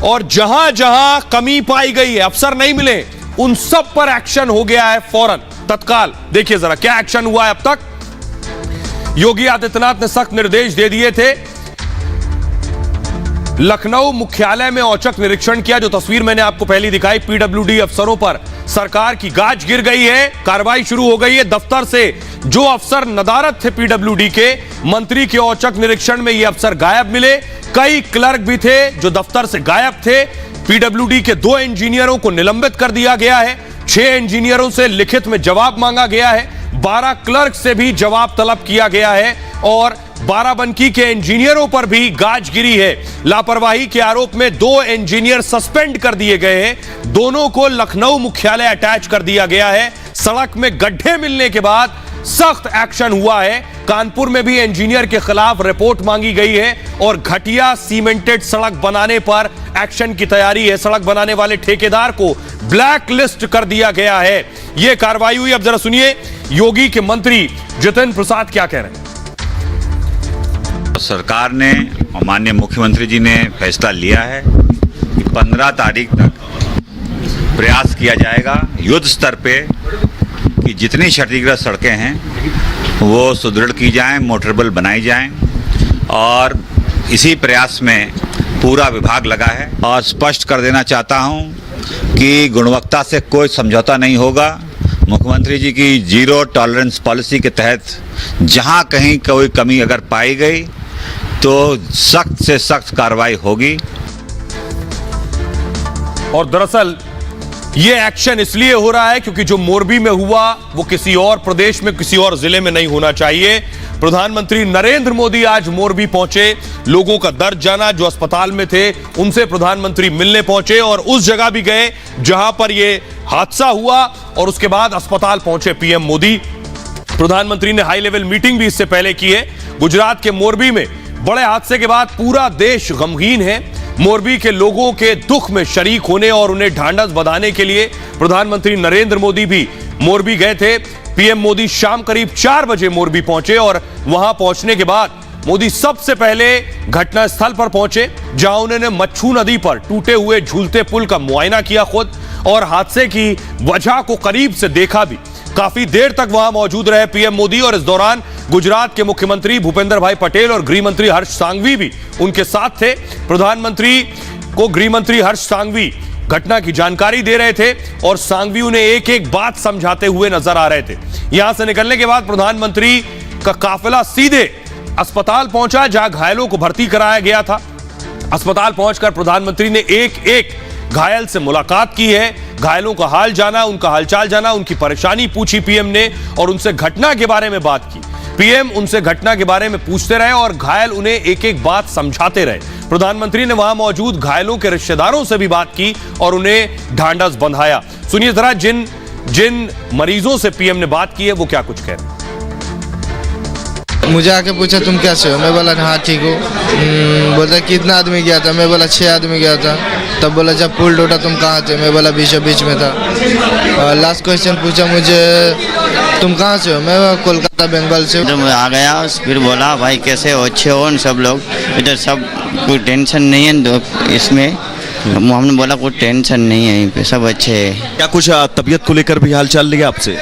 और जहां जहां कमी पाई गई है, अफसर नहीं मिले, उन सब पर एक्शन हो गया है फौरन, तत्काल। देखिए जरा क्या एक्शन हुआ है अब तक। योगी आदित्यनाथ ने सख्त निर्देश दे दिए थे। लखनऊ मुख्यालय में औचक निरीक्षण किया। जो तस्वीर मैंने आपको पहली दिखाई, पीडब्ल्यूडी अफसरों पर सरकार की गाज गिर गई है, कार्रवाई शुरू हो गई है। दफ्तर से जो अफसर नदारत थे पीडब्ल्यूडी के, मंत्री के औचक निरीक्षण में ये अफसर गायब मिले। कई क्लर्क भी थे जो दफ्तर से गायब थे। पीडब्ल्यूडी के 2 इंजीनियरों को निलंबित कर दिया गया है। 6 इंजीनियरों से लिखित में जवाब मांगा गया है। 12 क्लर्क से भी जवाब तलब किया गया है और बाराबंकी के इंजीनियरों पर भी गाज गिरी है। लापरवाही के आरोप में 2 इंजीनियर सस्पेंड कर दिए गए हैं। दोनों को लखनऊ मुख्यालय अटैच कर दिया गया है। सड़क में गड्ढे मिलने के बाद सख्त एक्शन हुआ है। कानपुर में भी इंजीनियर के खिलाफ रिपोर्ट मांगी गई है और घटिया सीमेंटेड सड़क बनाने पर एक्शन की तैयारी है। सड़क बनाने वाले ठेकेदार को ब्लैक लिस्ट कर दिया गया है। यह कार्रवाई हुई। अब जरा सुनिए योगी के मंत्री जितेंद्र प्रसाद क्या कह रहे हैं। सरकार ने और माननीय मुख्यमंत्री जी ने फैसला लिया है कि 15 तारीख तक प्रयास किया जाएगा युद्ध स्तर पे कि जितनी क्षतिग्रस्त सड़कें हैं वो सुदृढ़ की जाएं, मोटरेबल बनाई जाएं और इसी प्रयास में पूरा विभाग लगा है। और स्पष्ट कर देना चाहता हूं कि गुणवत्ता से कोई समझौता नहीं होगा। मुख्यमंत्री जी की जीरो टॉलरेंस पॉलिसी के तहत जहां कहीं कोई कमी अगर पाई गई तो सख्त से सख्त कार्रवाई होगी। और दरअसल यह एक्शन इसलिए हो रहा है क्योंकि जो मोरबी में हुआ वो किसी और प्रदेश में, किसी और जिले में नहीं होना चाहिए। प्रधानमंत्री नरेंद्र मोदी आज मोरबी पहुंचे, लोगों का दर्द जाना, जो अस्पताल में थे उनसे प्रधानमंत्री मिलने पहुंचे और उस जगह भी गए जहां पर यह हादसा हुआ और उसके बाद अस्पताल पहुंचे पीएम मोदी। प्रधानमंत्री ने हाई लेवल मीटिंग भी इससे पहले की है। गुजरात के मोरबी में बड़े हादसे के बाद पूरा देश गमगीन है। मोरबी के लोगों के दुख में शरीक होने और उन्हें ढांढस बंधाने के लिए प्रधानमंत्री नरेंद्र मोदी भी मोरबी गए थे। पीएम मोदी शाम करीब 4 बजे मोरबी पहुंचे और वहां पहुंचने के बाद मोदी सबसे पहले घटनास्थल पर पहुंचे, जहां उन्होंने मच्छू नदी पर टूटे हुए झूलते पुल का मुआयना किया खुद और हादसे की वजह को करीब से देखा भी। काफी देर तक वहां मौजूद रहे पीएम मोदी और इस दौरान गुजरात के मुख्यमंत्री भूपेंद्र भाई पटेल और गृह मंत्री हर्ष सांघवी भी उनके साथ थे। प्रधानमंत्री को गृह मंत्री हर्ष सांघवी घटना की जानकारी दे रहे थे और सांघवी उन्हें एक एक बात समझाते हुए नजर आ रहे थे। यहां से निकलने के बाद प्रधानमंत्री का काफिला सीधे अस्पताल पहुंचा, जहां घायलों को भर्ती कराया गया था। अस्पताल पहुंचकर प्रधानमंत्री ने एक एक घायल से मुलाकात की है, घायलों का हाल जाना, उनका हालचाल जाना, उनकी परेशानी पूछी पीएम ने और उनसे घटना के बारे में बात की। पीएम उनसे घटना के बारे में पूछते रहे और घायल उन्हें एक एक बात समझाते रहे। प्रधानमंत्री ने वहां मौजूद घायलों के रिश्तेदारों से भी बात की और उन्हें ढांढस बंधाया। सुनिए जरा जिन मरीजों से पीएम ने बात की है वो क्या कुछ कह रहे हैं। मुझे आके पूछा तुम कैसे हो, मैं बोला हाँ ठीक हूँ। बोलता कितना आदमी गया था, मैं बोला 6 आदमी गया था। तब बोला जब पुल टूटा तुम कहाँ थे, मैं बोला बीच में था। और लास्ट क्वेश्चन पूछा मुझे तुम कहाँ से हो, मैं कोलकाता बंगाल से। जब आ गया फिर बोला भाई कैसे हो, अच्छे हो सब लोग, इधर सब कोई टेंशन नहीं है इसमें। हमने बोला कोई टेंशन नहीं है, यहीं पे सब अच्छे है। क्या कुछ तबीयत को लेकर भी हालचाल लिया आपसे?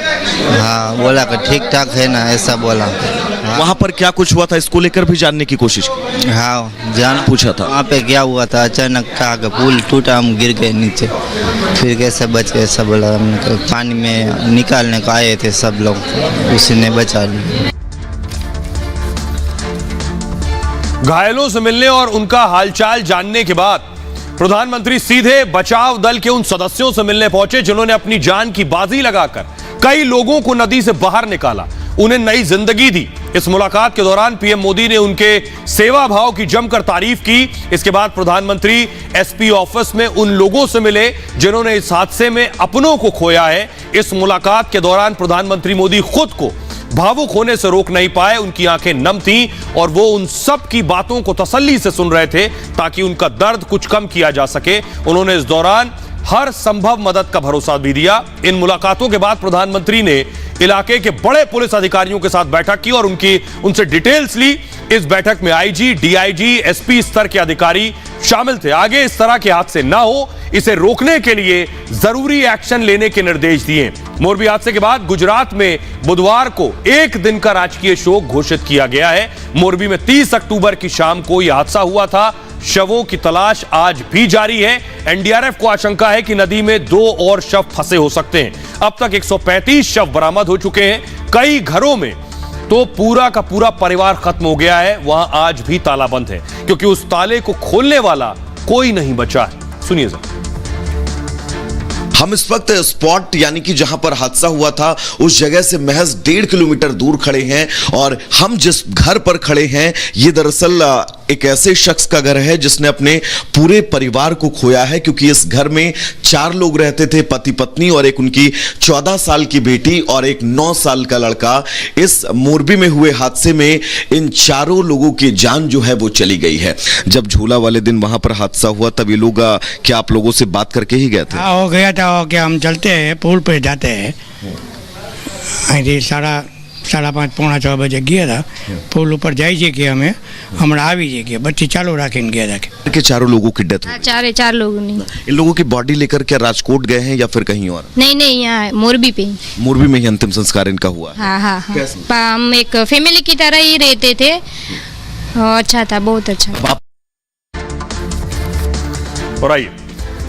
हाँ बोला कि ठीक ठाक है ना, ऐसा बोला। हाँ। वहाँ पर क्या कुछ हुआ था इसको लेकर भी जानने की कोशिश की? हाँ जान पूछा था वहाँ पे क्या हुआ था, अचानक था कि पुल टूटा, हम गिर गए नीचे, फिर कैसे बच गए सब बोला। हमने पानी में निकालने को आए थे सब लोग, उसी ने बचा लिया। घायलों से मिलने और उनका हालचाल जानने के बाद प्रधानमंत्री सीधे बचाव दल के उन सदस्यों से मिलने पहुंचे जिन्होंने अपनी जान की बाजी लगाकर कई लोगों को नदी से बाहर निकाला, उन्हें नई जिंदगी दी। इस मुलाकात के दौरान पीएम मोदी ने उनके सेवा भाव की जमकर तारीफ की। इसके बाद प्रधानमंत्री एसपी ऑफिस में उन लोगों से मिले जिन्होंने इस हादसे में अपनों को खोया है। इस मुलाकात के दौरान प्रधानमंत्री मोदी खुद को भावुक होने से रोक नहीं पाए, उनकी आंखें नम थीं और वो उन सब की बातों को तसल्ली से सुन रहे थे ताकि उनका दर्द कुछ कम किया जा सके। उन्होंने इस दौरान हर संभव मदद का भरोसा भी दिया। इन मुलाकातों के बाद प्रधानमंत्री ने इलाके के बड़े पुलिस अधिकारियों के साथ बैठक की और उनसे डिटेल्स ली। इस बैठक में आईजी, डीआईजी, एसपी स्तर के अधिकारी शामिल थे। आगे इस तरह के हादसे ना हो, इसे रोकने के लिए जरूरी एक्शन लेने के निर्देश दिए। मोरबी हादसे के बाद गुजरात में बुधवार को 1 दिन का राजकीय शोक घोषित किया गया है। मोरबी में 30 अक्टूबर की शाम को यह हादसा हुआ था। शवों की तलाश आज भी जारी है। एनडीआरएफ को आशंका है कि नदी में 2 और शव फंसे हो सकते हैं। अब तक 135 शव बरामद हो चुके हैं। कई घरों में तो पूरा का पूरा परिवार खत्म हो गया है, वहां आज भी ताला बंद है क्योंकि उस ताले को खोलने वाला कोई नहीं बचा है। सुनिए जरा। हम इस वक्त स्पॉट यानी कि जहां पर हादसा हुआ था उस जगह से महज 1.5 किलोमीटर दूर खड़े हैं और हम जिस घर पर खड़े हैं ये दरअसल एक ऐसे शख्स का घर है जिसने अपने पूरे परिवार को खोया है, क्योंकि इस घर में 4 लोग रहते थे, पति पत्नी और एक उनकी 14 साल की बेटी और एक 9 साल का लड़का। इस मोरबी में हुए हादसे में इन चारों लोगों की जान जो है वो चली गई है। जब झूला वाले दिन वहां पर हादसा हुआ तब ये लोग क्या आप लोगों से बात करके ही गए थे? हाँ हो गया था कि हम चलते हैं पुल पे जाते हैं, 5:30 पौना 6 बजे गया था। पुल ऊपर जाइए कि हमें हमरा आवी कि बच्ची चालू रखे गया था कि चारों लोगों की डेथ हो। 4 लोग नहीं। इन लोगों की बॉडी लेकर क्या राजकोट गए हैं या फिर कहीं और? नहीं यहाँ मोरबी पे। मोरबी में ही अंतिम संस्कार इनका हुआ? हाँ। हम एक फैमिली की तरह ही रहते थे। अच्छा था, बहुत अच्छा। और आइए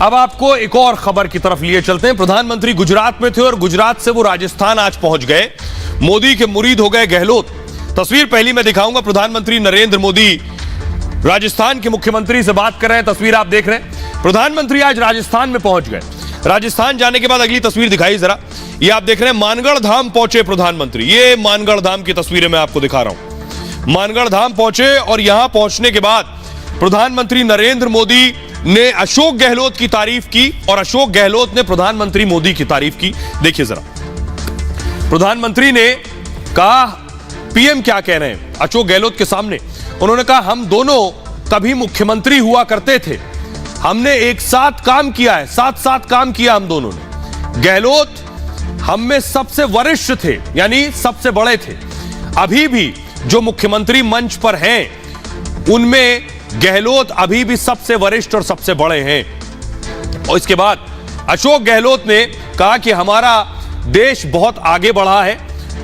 अब आपको एक और खबर की तरफ लिए चलते हैं। प्रधानमंत्री गुजरात में थे और गुजरात से वो राजस्थान आज पहुंच गए। मोदी के मुरीद हो गए गहलोत। तस्वीर पहली मैं दिखाऊंगा। प्रधानमंत्री नरेंद्र मोदी राजस्थान के मुख्यमंत्री से बात कर रहे हैं। तस्वीर आप देख रहे हैं। प्रधानमंत्री आज राजस्थान में पहुंच गए। राजस्थान जाने के बाद अगली तस्वीर दिखाई जरा। ये आप देख रहे हैं मानगढ़ धाम पहुंचे प्रधानमंत्री। ये मानगढ़ धाम की तस्वीरें मैं आपको दिखा रहा हूं। मानगढ़ धाम पहुंचे और यहां पहुंचने के बाद प्रधानमंत्री नरेंद्र मोदी ने अशोक गहलोत की तारीफ की और अशोक गहलोत ने प्रधानमंत्री मोदी की तारीफ की। देखिए जरा। प्रधानमंत्री ने कहा पीएम क्या कह रहे हैं अशोक गहलोत के सामने। उन्होंने कहा हम दोनों कभी मुख्यमंत्री हुआ करते थे, हमने एक साथ काम किया है, साथ साथ काम किया हम दोनों ने। गहलोत हम में सबसे वरिष्ठ थे, यानी सबसे बड़े थे। अभी भी जो मुख्यमंत्री मंच पर हैं उनमें गहलोत अभी भी सबसे वरिष्ठ और सबसे बड़े हैं। और इसके बाद अशोक गहलोत ने कहा कि हमारा देश बहुत आगे बढ़ा है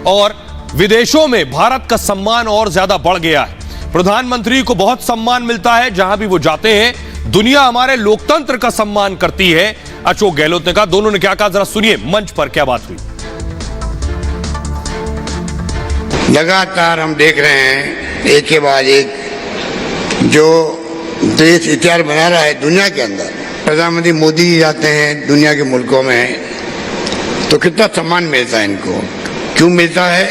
और विदेशों में भारत का सम्मान और ज्यादा बढ़ गया है। प्रधानमंत्री को बहुत सम्मान मिलता है जहां भी वो जाते हैं। दुनिया हमारे लोकतंत्र का सम्मान करती है, अशोक गहलोत ने कहा। दोनों ने क्या कहा, जरा सुनिए मंच पर क्या बात हुई। लगातार हम देख रहे हैं एक के बाद एक जो देश इतिहास बना रहा है दुनिया के अंदर। प्रधानमंत्री मोदी जी जाते हैं दुनिया के मुल्कों में तो कितना सम्मान मिलता है इनको। क्यों मिलता है?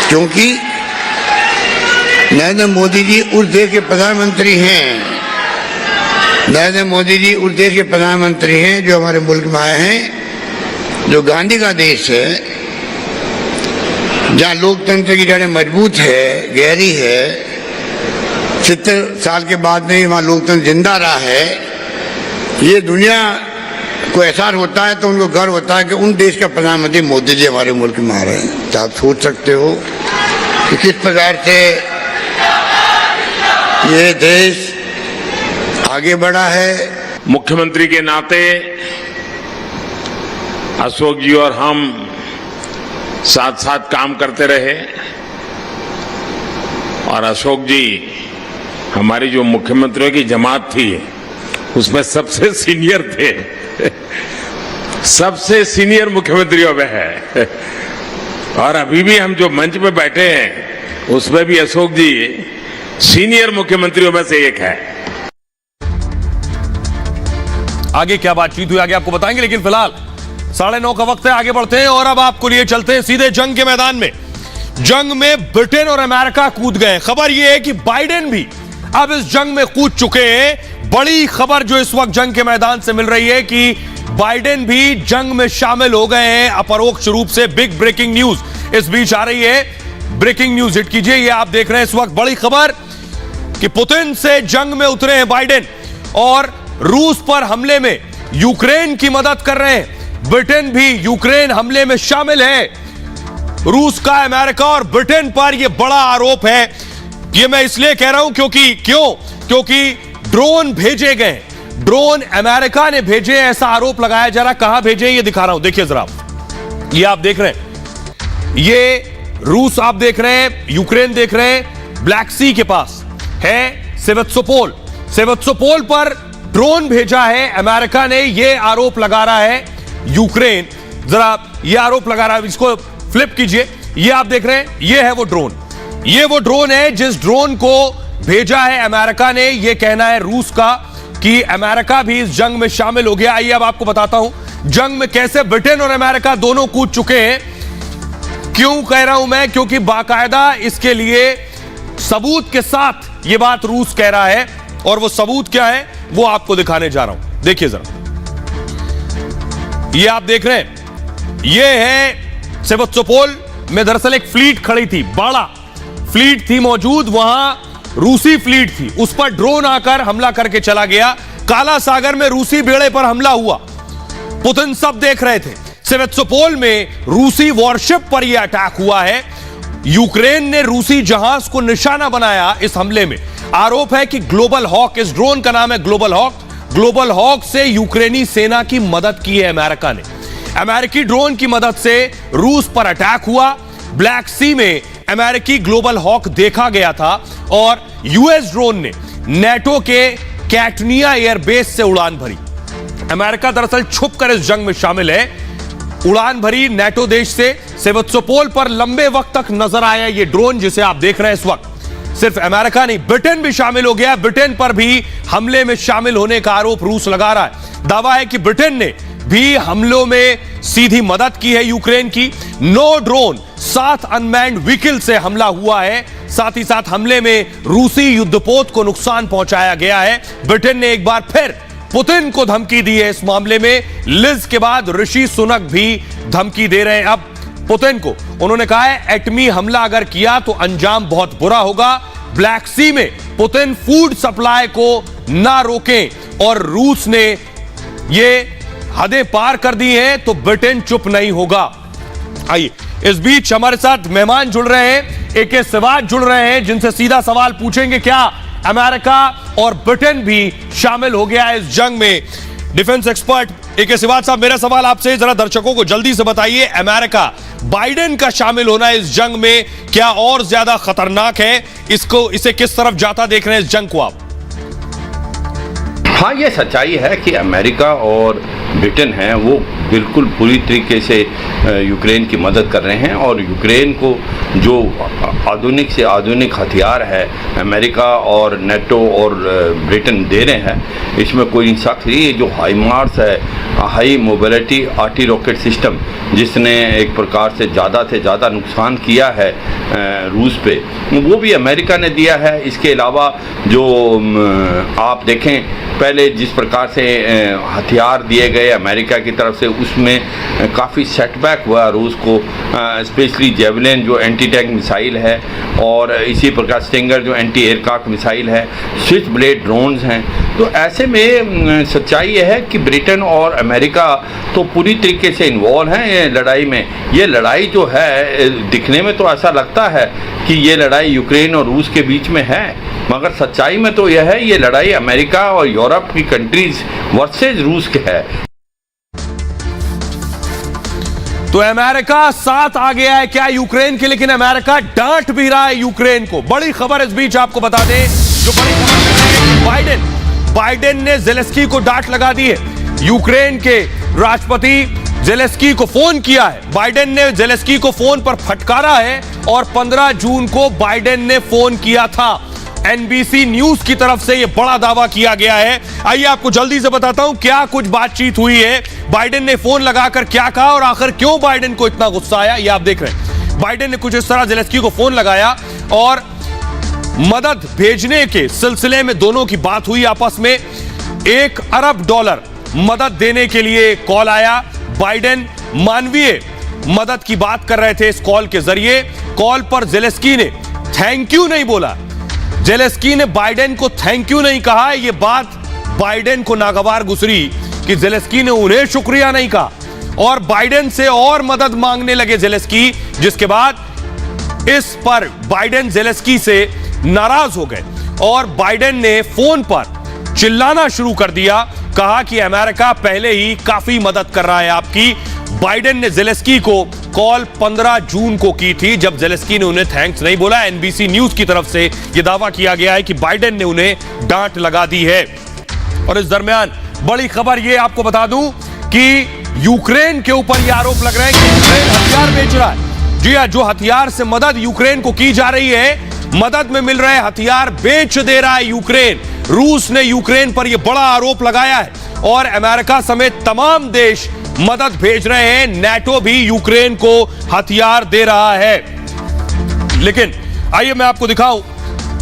क्योंकि नरेंद्र मोदी जी उस देश के प्रधानमंत्री हैं। नरेंद्र मोदी जी उस देश के प्रधानमंत्री हैं जो हमारे मुल्क में आए हैं, जो गांधी का देश है, जहाँ लोकतंत्र की जड़ें मजबूत है, गहरी है। 70 साल के बाद में वहाँ लोकतंत्र जिंदा रहा है। ये दुनिया को एहसास होता है तो उनको गर्व होता है कि उन देश का प्रधानमंत्री मोदी जी हमारे मुल्क में आ रहे हैं। तो आप सोच सकते हो कि किस प्रकार से ये देश आगे बढ़ा है। मुख्यमंत्री के नाते अशोक जी और हम साथ साथ काम करते रहे और अशोक जी हमारी जो मुख्यमंत्रियों की जमात थी उसमें सबसे सीनियर थे, सबसे सीनियर मुख्यमंत्रियों में है। और अभी भी हम जो मंच पे बैठे हैं उसमें भी अशोक जी सीनियर मुख्यमंत्रियों में से एक है। आगे क्या बातचीत हुई आगे आपको बताएंगे, लेकिन फिलहाल 9:30 का वक्त है, आगे बढ़ते हैं और अब आपको लिए चलते हैं सीधे जंग के मैदान में। जंग में ब्रिटेन और अमेरिका कूद गए। खबर यह है कि बाइडेन भी अब इस जंग में कूद चुके हैं। बड़ी खबर जो इस वक्त जंग के मैदान से मिल रही है कि बाइडेन भी जंग में शामिल हो गए हैं अपरोक्ष रूप से। बिग ब्रेकिंग न्यूज इस बीच आ रही है। ब्रेकिंग न्यूज हिट कीजिए, ये आप देख रहे हैं इस वक्त बड़ी खबर कि पुतिन से जंग में उतरे हैं बाइडेन और रूस पर हमले में यूक्रेन की मदद कर रहे हैं। ब्रिटेन भी यूक्रेन हमले में शामिल है। रूस का अमेरिका और ब्रिटेन पर यह बड़ा आरोप है। यह मैं इसलिए कह रहा हूं क्योंकि ड्रोन भेजे गए, ड्रोन अमेरिका ने भेजे, ऐसा आरोप लगाया जा रहा। कहां भेजे ये दिखा रहा हूं, देखिए जरा। ये आप देख रहे हैं, ये रूस आप देख रहे हैं, यूक्रेन देख रहे हैं। ब्लैक सी के पास है सेवस्तोपोल। सेवस्तोपोल पर ड्रोन भेजा है अमेरिका ने, यह आरोप लगा रहा है यूक्रेन। जरा यह आरोप लगा रहा है, इसको फ्लिप कीजिए। यह आप देख रहे हैं, यह है वो ड्रोन। यह वो ड्रोन है जिस ड्रोन को भेजा है अमेरिका ने। यह कहना है रूस का कि अमेरिका भी इस जंग में शामिल हो गया। आइए अब आपको बताता हूं जंग में कैसे ब्रिटेन और अमेरिका दोनों कूद चुके हैं। क्यों कह रहा हूं मैं? क्योंकि बाकायदा इसके लिए सबूत के साथ यह बात रूस कह रहा है और वो सबूत क्या है वो आपको दिखाने जा रहा हूं। देखिए जरा, ये आप देख रहे हैं, ये है सेवस्तोपोल में दरअसल एक फ्लीट खड़ी थी, बड़ा फ्लीट थी मौजूद, वहां रूसी फ्लीट थी। उस पर ड्रोन आकर हमला करके चला गया। काला सागर में रूसी बेड़े पर हमला हुआ, पुतिन सब देख रहे थे। सेवस्तोपोल में रूसी वॉरशिप पर यह अटैक हुआ है। यूक्रेन ने रूसी जहाज को निशाना बनाया इस हमले में। आरोप है कि ग्लोबल हॉक, इस ड्रोन का नाम है ग्लोबल हॉक, ग्लोबल हॉक से यूक्रेनी सेना की मदद की है अमेरिका ने। अमेरिकी ड्रोन की मदद से रूस पर अटैक हुआ। ब्लैक सी में अमेरिकी ग्लोबल हॉक देखा गया था और यूएस ड्रोन ने नेटो के कैटनिया एयरबेस से उड़ान भरी। अमेरिका दरअसल छुपकर इस जंग में शामिल है। उड़ान भरी नेटो देश से। सेवस्तोपोल पर लंबे वक्त तक नजर आया ये ड्रोन जिसे आप देख रहे हैं इस वक्त। सिर्फ अमेरिका नहीं, ब्रिटेन भी शामिल हो गया। ब्रिटेन पर भी हमले में शामिल होने का आरोप रूस लगा रहा है। दावा है कि ब्रिटेन ने भी हमलों में सीधी मदद की है यूक्रेन की। 9 ड्रोन 7 अनमैन्ड व्हीकल से हमला हुआ है। साथ ही साथ हमले में रूसी युद्धपोत को नुकसान पहुंचाया गया है। ब्रिटेन ने एक बार फिर पुतिन को धमकी दी है इस मामले में। लिज के बाद ऋषि सुनक भी धमकी दे रहे हैं अब पुतिन को। उन्होंने कहा है एटमी हमला अगर किया तो अंजाम बहुत बुरा होगा। ब्लैक सी में पुतिन फूड सप्लाई को ना रोकें और रूस ने ये हदें पार कर दी हैं तो ब्रिटेन चुप नहीं होगा। आइए, इस बीच हमारे साथ मेहमान जुड़ रहे हैं, एके सिवाच जुड़ रहे हैं, जिनसे सीधा सवाल पूछेंगे क्या अमेरिका और ब्रिटेन भी शामिल हो गया है इस जंग में। डिफेंस एक्सपर्ट एके सिवाच साहब, मेरा सवाल आपसे, जरा दर्शकों को जल्दी से बताइए, अमेरिका बाइडेन का शामिल होना इस जंग में क्या और ज्यादा खतरनाक है? इसे किस तरफ जाता देख रहे हैं इस जंग को आप? हाँ, ये सच्चाई है कि अमेरिका और ब्रिटेन है वो बिल्कुल पूरी तरीके से यूक्रेन की मदद कर रहे हैं, और यूक्रेन को जो आधुनिक से आधुनिक हथियार है अमेरिका और नेटो और ब्रिटेन दे रहे हैं, इसमें कोई शक नहीं। ये जो हाईमार्स है, high mobility arty rocket system, जिसने एक प्रकार से ज़्यादा नुकसान किया है रूस पे, वो भी अमेरिका ने दिया है। इसके अलावा जो आप देखें पहले जिस प्रकार से हथियार दिए गए अमेरिका की तरफ से, उसमें काफ़ी सेटबैक हुआ रूस को, स्पेशली जेवलिन जो एंटी टैंक मिसाइल है, और इसी प्रकार स्टिंगर जो एंटी एयरक्राफ्ट मिसाइल है, स्विच ब्लेड ड्रोन्स हैं। तो ऐसे में सच्चाई यह है कि ब्रिटेन और अमेरिका तो पूरी तरीके से इन्वॉल्व हैं ये लड़ाई में। ये लड़ाई जो है दिखने में तो ऐसा लगता है कि ये लड़ाई यूक्रेन और रूस के बीच में है, मगर सच्चाई में तो यह है ये लड़ाई अमेरिका और यूरोप की कंट्रीज वर्सेस रूस के है। तो अमेरिका साथ आ गया है क्या यूक्रेन के? लेकिन अमेरिका डांट भी रहा है यूक्रेन को। बड़ी खबर इस बीच आपको बता दें, जो बड़ी खबर है कि बाइडेन ने जेलेंस्की को डांट लगा दी है। यूक्रेन के राष्ट्रपति जेलेंस्की को फोन किया है, बाइडेन ने जेलेंस्की को फोन पर फटकारा है, और 15 जून को बाइडेन ने फोन किया था। एनबीसी न्यूज की तरफ से यह बड़ा दावा किया गया है। आइए आपको जल्दी से बताता हूं क्या कुछ बातचीत हुई है, बाइडेन ने फोन लगाकर क्या कहा और आखिर क्यों बाइडेन को इतना गुस्सा आया, ये आप देख रहे हैं। बाइडेन ने कुछ इस तरह जेलेंस्की को फोन लगाया और मदद भेजने के सिलसिले में दोनों की बात हुई आपस में। $1 अरब मदद देने के लिए कॉल आया। बाइडेन मानवीय मदद की बात कर रहे थे इस कॉल के जरिए। कॉल पर जेलेंस्की ने थैंक यू नहीं बोला, जेलेंस्की ने बाइडेन को थैंक यू नहीं कहा। यह बात बाइडेन को नागवार गुजरी कि जेलेंस्की ने उन्हें शुक्रिया नहीं कहा, और बाइडेन से और मदद मांगने लगे जेलेंस्की, जिसके बाद इस पर बाइडेन जेलेंस्की से नाराज हो गए और बाइडेन ने फोन पर चिल्लाना शुरू कर दिया। कहा कि अमेरिका पहले ही काफी मदद कर रहा है आपकी। बाइडेन ने जेलेंस्की को कॉल 15 जून को की थी, जब जेलेंस्की ने उन्हें थैंक्स नहीं बोला। एनबीसी न्यूज की तरफ से यह दावा किया गया है कि बाइडेन ने उन्हें डांट लगा दी है। और इस दरमियान बड़ी खबर यह आपको बता दूं कि यूक्रेन के ऊपर यह आरोप लग रहा है कि यूक्रेन हथियार बेच रहा है। जी हां, जो हथियार से मदद यूक्रेन को की जा रही है, मदद में मिल रहे हथियार बेच दे रहा है यूक्रेन। रूस ने यूक्रेन पर यह बड़ा आरोप लगाया है, और अमेरिका समेत तमाम देश मदद भेज रहे हैं। नेटो भी यूक्रेन को हथियार दे रहा है। लेकिन आइए मैं आपको दिखाऊं,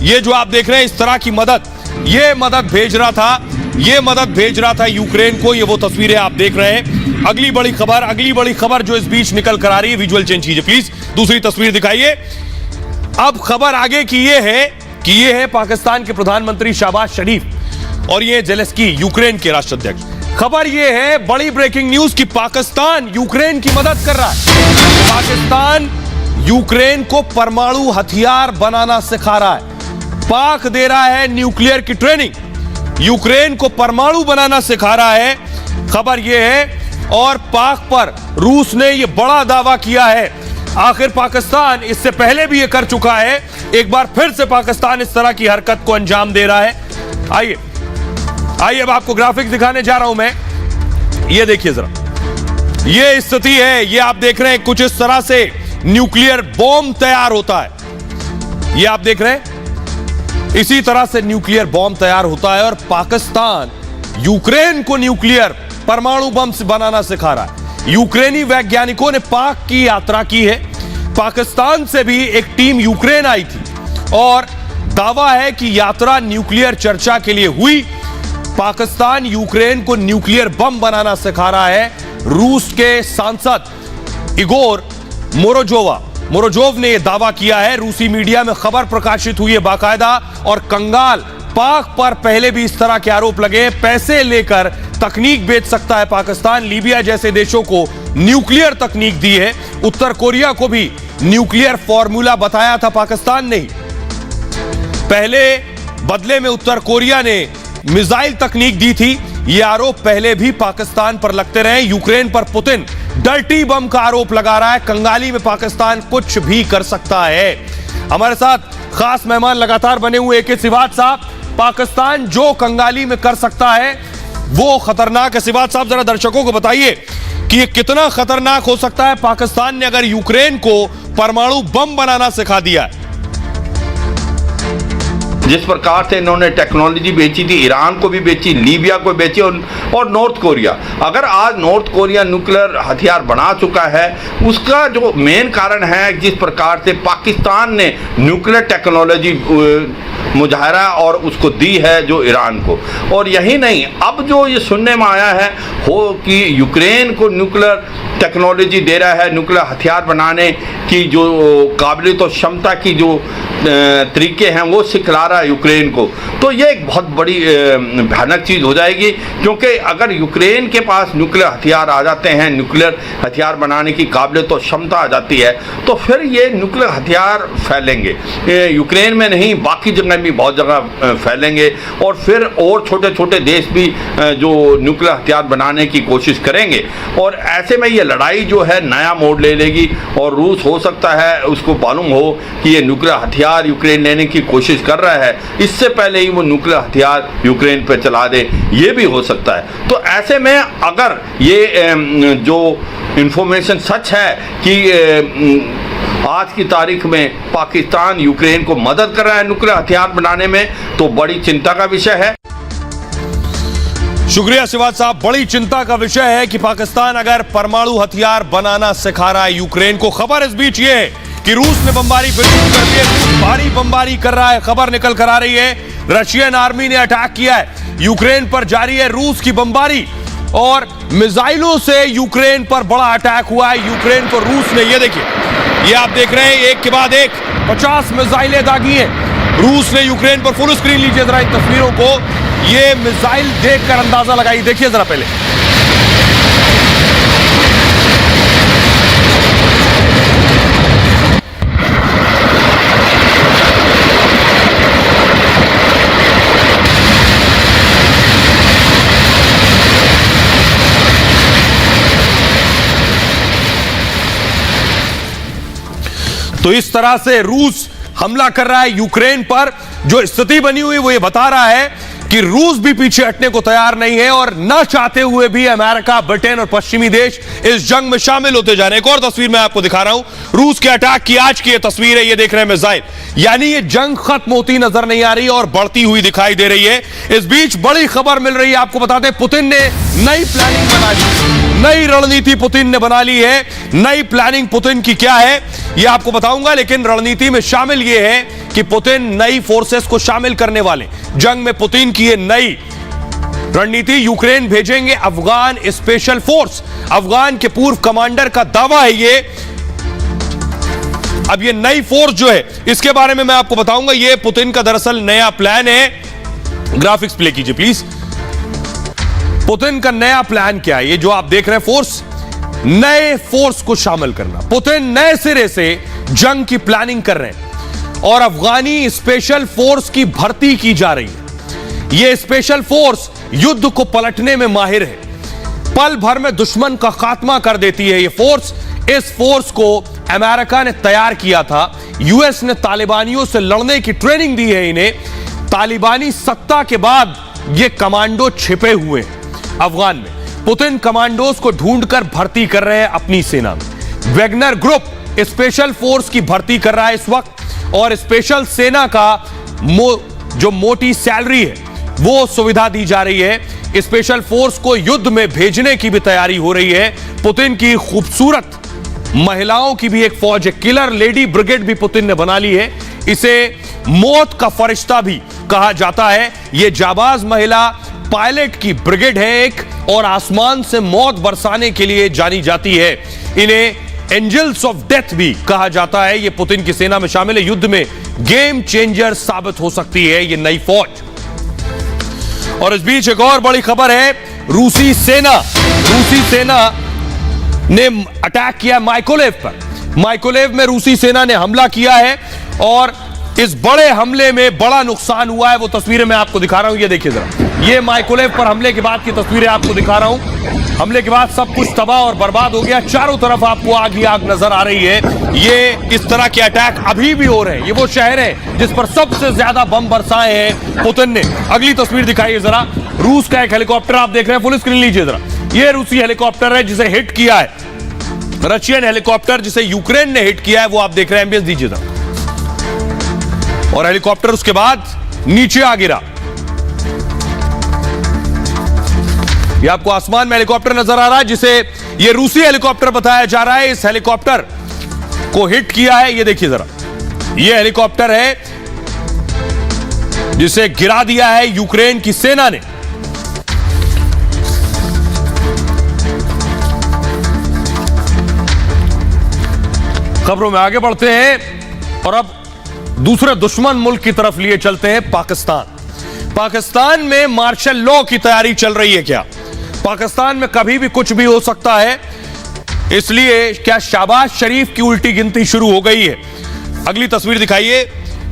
ये जो आप देख रहे हैं इस तरह की मदद, ये मदद भेज रहा था यूक्रेन को। ये वो तस्वीरें आप देख रहे हैं। अगली बड़ी खबर जो इस बीच निकल कर आ रही है, विजुअल चेंज कीजिए प्लीज, दूसरी तस्वीर दिखाइए। अब खबर आगे की ये है पाकिस्तान के प्रधानमंत्री शहबाज शरीफ और ये जेलेंस्की यूक्रेन के राष्ट्राध्यक्ष। खबर ये है, बड़ी ब्रेकिंग न्यूज, कि पाकिस्तान यूक्रेन की मदद कर रहा है। पाकिस्तान यूक्रेन को परमाणु हथियार बनाना सिखा रहा है। पाक दे रहा है न्यूक्लियर की ट्रेनिंग, यूक्रेन को परमाणु बनाना सिखा रहा है। खबर यह है, और पाक पर रूस ने यह बड़ा दावा किया है। आखिर पाकिस्तान इससे पहले भी यह कर चुका है, एक बार फिर से पाकिस्तान इस तरह की हरकत को अंजाम दे रहा है। आइए अब आपको ग्राफिक्स दिखाने जा रहा हूं मैं। ये देखिए जरा, ये स्थिति है, ये आप देख रहे हैं कुछ इस तरह से न्यूक्लियर बॉम्ब तैयार होता है। ये आप देख रहे हैं, इसी तरह से न्यूक्लियर बॉम्ब तैयार होता है, और पाकिस्तान यूक्रेन को न्यूक्लियर परमाणु बम बनाना सिखा रहा है। यूक्रेनी वैज्ञानिकों ने पाक की यात्रा की है। पाकिस्तान से भी एक टीम यूक्रेन आई थी, और दावा है कि यात्रा न्यूक्लियर चर्चा के लिए हुई। पाकिस्तान यूक्रेन को न्यूक्लियर बम बनाना सिखा रहा है। रूस के सांसद इगोर मोरोजोवा मोरोजोव ने यह दावा किया है। रूसी मीडिया में खबर प्रकाशित हुई है बाकायदा, और कंगाल पाक पर पहले भी इस तरह के आरोप लगे। पैसे लेकर तकनीक बेच सकता है पाकिस्तान। लीबिया जैसे देशों को न्यूक्लियर तकनीक दी है। उत्तर कोरिया को भी न्यूक्लियर फॉर्मूला बताया था पाकिस्तान ने ही। पहले बदले में उत्तर कोरिया ने मिसाइल तकनीक दी थी। ये आरोप पहले भी पाकिस्तान पर लगते रहे। यूक्रेन पर पुतिन डर्टी बम का आरोप लगा रहा है। कंगाली में पाकिस्तान कुछ भी कर सकता है। हमारे साथ खास मेहमान लगातार बने हुए AK सिवात साहब। पाकिस्तान जो कंगाली में कर सकता है वो खतरनाक है। सिवात साहब, जरा दर्शकों को बताइए कि ये कितना खतरनाक हो सकता है पाकिस्तान ने अगर यूक्रेन को परमाणु बम बनाना सिखा दिया है। जिस प्रकार से इन्होंने टेक्नोलॉजी बेची थी, ईरान को भी बेची, लीबिया को बेची और नॉर्थ कोरिया। अगर आज नॉर्थ कोरिया न्यूक्लियर हथियार बना चुका है, उसका जो मेन कारण है जिस प्रकार से पाकिस्तान ने न्यूक्लियर टेक्नोलॉजी मुजाहरा और उसको दी है जो ईरान को। और यही नहीं, अब जो ये सुनने में आया है हो कि यूक्रेन को न्यूक्लियर टेक्नोलॉजी दे रहा है, न्यूक्लियर हथियार बनाने की जो काबिलियत और क्षमता की जो तरीके हैं वो सिखला रहा है यूक्रेन को, तो ये एक बहुत बड़ी भयानक चीज़ हो जाएगी। क्योंकि अगर यूक्रेन के पास न्यूक्लियर हथियार आ जाते हैं, न्यूक्लियर हथियार बनाने की काबिलियत और क्षमता आ जाती है, तो फिर ये न्यूक्लियर हथियार फैलेंगे। यूक्रेन में नहीं, बाकी जगह भी बहुत जगह फैलेंगे। और फिर और छोटे छोटे देश भी जो न्यूक्लियर हथियार बनाने की कोशिश करेंगे। और ऐसे में ये लड़ाई जो है नया मोड़ ले लेगी। और रूस हो सकता है उसको मालूम हो कि ये न्यूक्लियर हथियार यूक्रेन लेने की कोशिश कर रहा है, इससे पहले ही वो न्यूक्लियर हथियार यूक्रेन पे चला दे, ये भी हो सकता है। तो ऐसे में अगर ये जो इंफॉर्मेशन सच है कि आज की तारीख में पाकिस्तान यूक्रेन को मदद कर रहा है न्यूक्लियर हथियार बनाने में, तो बड़ी चिंता का विषय है। शुक्रिया सिवात साहब। बड़ी चिंता का विषय है कि पाकिस्तान अगर परमाणु हथियार बनाना सिखा रहा है यूक्रेन को। खबर इस बीच ये है कि रूस ने बमबारी फिर शुरू कर दी है। भारी बमबारी कर रहा है, खबर निकल कर आ रही है। रशियन आर्मी ने अटैक किया है, यूक्रेन पर जारी है रूस की बमबारी और मिसाइलों से यूक्रेन पर बड़ा अटैक हुआ है। यूक्रेन को रूस ने, ये देखिए, ये आप देख रहे हैं एक के बाद एक 50 मिसाइलें दागी हैं रूस ने यूक्रेन पर। फुल स्क्रीन लीजिए जरा इन तस्वीरों को, ये मिसाइल देखकर अंदाजा लगाइए। देखिए जरा पहले, तो इस तरह से रूस हमला कर रहा है यूक्रेन पर। जो स्थिति बनी हुई वो ये बता रहा है कि रूस भी पीछे हटने को तैयार नहीं है और ना चाहते हुए भी अमेरिका, ब्रिटेन और पश्चिमी देश इस जंग में शामिल होते जा रहे हैं। एक और तस्वीर मैं आपको दिखा रहा हूं, रूस के अटैक की आज की ये तस्वीर है। ये देख रहे हैं मिसाइल, यानी ये जंग खत्म होती नजर नहीं आ रही और बढ़ती हुई दिखाई दे रही है। इस बीच बड़ी खबर मिल रही है, आपको बता दें, पुतिन ने नई प्लानिंग बना ली, नई रणनीति पुतिन ने बना ली है। नई प्लानिंग पुतिन की क्या है ये आपको बताऊंगा, लेकिन रणनीति में शामिल ये है कि पुतिन नई फोर्सेस को शामिल करने वाले जंग में। पुतिन की ये नई रणनीति, यूक्रेन भेजेंगे अफगान स्पेशल फोर्स। अफगान के पूर्व कमांडर का दावा है ये। अब ये नई फोर्स जो है इसके बारे में मैं आपको बताऊंगा। ये पुतिन का दरअसल नया प्लान है। ग्राफिक्स प्ले कीजिए प्लीज। पुतिन का नया प्लान क्या है? ये जो आप देख रहे हैं फोर्स, नए फोर्स को शामिल करना। पुतिन नए सिरे से जंग की प्लानिंग कर रहे हैं और अफगानी स्पेशल फोर्स की भर्ती की जा रही है। यह स्पेशल फोर्स युद्ध को पलटने में माहिर है, पल भर में दुश्मन का खात्मा कर देती है। यह फोर्स, इस फोर्स को अमेरिका ने तैयार किया था। यूएस ने तालिबानियों से लड़ने की ट्रेनिंग दी है इन्हें। तालिबानी सत्ता के बाद ये कमांडो छिपे हुए हैं अफगान में। पुतिन कमांडोज को ढूंढकर भर्ती कर रहे हैं अपनी सेना में। वैगनर ग्रुप स्पेशल फोर्स की भर्ती कर रहा है इस वक्त, और स्पेशल सेना का जो मोटी सैलरी है वो सुविधा दी जा रही है। स्पेशल फोर्स को युद्ध में भेजने की भी तैयारी हो रही है। पुतिन की खूबसूरत महिलाओं की भी एक फौज है, किलर लेडी ब्रिगेड भी पुतिन ने बना ली है। इसे मौत का फरिश्ता भी कहा जाता है। यह जाबाज महिला पायलट की ब्रिगेड है एक, और आसमान से मौत बरसाने के लिए जानी जाती है। इन्हें एंजल्स ऑफ डेथ भी कहा जाता है। ये पुतिन की सेना में शामिल है। युद्ध में गेम चेंजर साबित हो सकती है ये नई फौज। और इस बीच एक और बड़ी खबर है, रूसी सेना ने अटैक किया माइकोलेव पर। माइकोलेव में रूसी सेना ने हमला किया है और इस बड़े हमले में बड़ा नुकसान हुआ है। वो तस्वीरें मैं आपको दिखा रहा हूं, ये देखिए जरा। ये माइकोलेव पर हमले के बाद की तस्वीरें आपको दिखा रहा हूं। हमले के बाद सब कुछ तबाह और बर्बाद हो गया। चारों तरफ आपको आग ही आग नजर आ रही है। ये इस तरह के अटैक अभी भी हो रहे हैं। ये वो शहर है जिस पर सबसे ज्यादा बम बरसाए हैं पुतिन ने। अगली तस्वीर दिखाइए जरा। रूस का एक हेलीकॉप्टर आप देख रहे हैं, फुल स्क्रीन लीजिए जरा। ये रूसी हेलीकॉप्टर है जिसे हिट किया है, रशियन हेलीकॉप्टर जिसे यूक्रेन ने हिट किया है, वो आप देख रहे हैं। एम्बियंस दीजिए जरा। और हेलीकॉप्टर उसके बाद नीचे आ गिरा। ये आपको आसमान में हेलीकॉप्टर नजर आ रहा है जिसे ये रूसी हेलीकॉप्टर बताया जा रहा है। इस हेलीकॉप्टर को हिट किया है, ये देखिए जरा। ये हेलीकॉप्टर है जिसे गिरा दिया है यूक्रेन की सेना ने। खबरों में आगे बढ़ते हैं और अब दूसरे दुश्मन मुल्क की तरफ लिए चलते हैं, पाकिस्तान। पाकिस्तान में मार्शल लॉ की तैयारी चल रही है क्या? पाकिस्तान में कभी भी कुछ भी हो सकता है, इसलिए क्या शहबाज शरीफ की उल्टी गिनती शुरू हो गई है? अगली तस्वीर दिखाइए।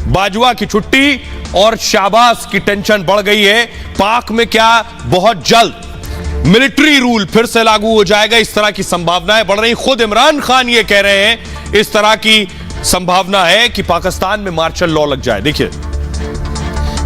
बाजवा की छुट्टी और शहबाज की टेंशन बढ़ गई है। पाक में क्या बहुत जल्द मिलिट्री रूल फिर से लागू हो जाएगा, इस तरह की संभावनाएं बढ़ रही। खुद इमरान खान ये कह रहे हैं इस तरह की संभावना है कि पाकिस्तान में मार्शल लॉ लग जाए। देखिए,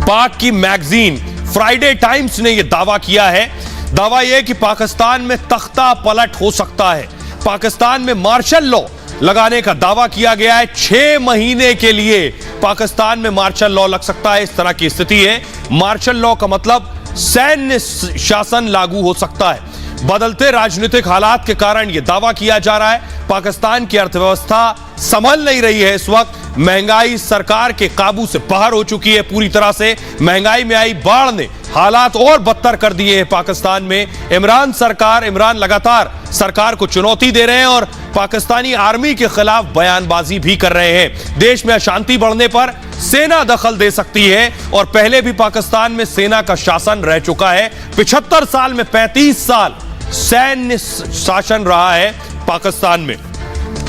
पाक की मैगजीन फ्राइडे टाइम्स ने यह दावा किया है। दावा यह कि पाकिस्तान में तख्ता पलट हो सकता है। पाकिस्तान में मार्शल लॉ लगाने का दावा किया गया है। 6 महीने के लिए पाकिस्तान में मार्शल लॉ लग सकता है, इस तरह की स्थिति है। मार्शल लॉ का मतलब सैन्य शासन लागू हो सकता है। बदलते राजनीतिक हालात के कारण यह दावा किया जा रहा है। पाकिस्तान की अर्थव्यवस्था संभल नहीं रही है इस वक्त। महंगाई सरकार के काबू से बाहर हो चुकी है पूरी तरह से। महंगाई में आई बाढ़ ने हालात और बदतर कर दिए हैं पाकिस्तान में। इमरान लगातार सरकार को चुनौती दे रहे हैं और पाकिस्तानी आर्मी के खिलाफ बयानबाजी भी कर रहे हैं। देश में अशांति बढ़ने पर सेना दखल दे सकती है और पहले भी पाकिस्तान में सेना का शासन रह चुका है। 75 साल में 35 साल सैन्य शासन रहा है पाकिस्तान में।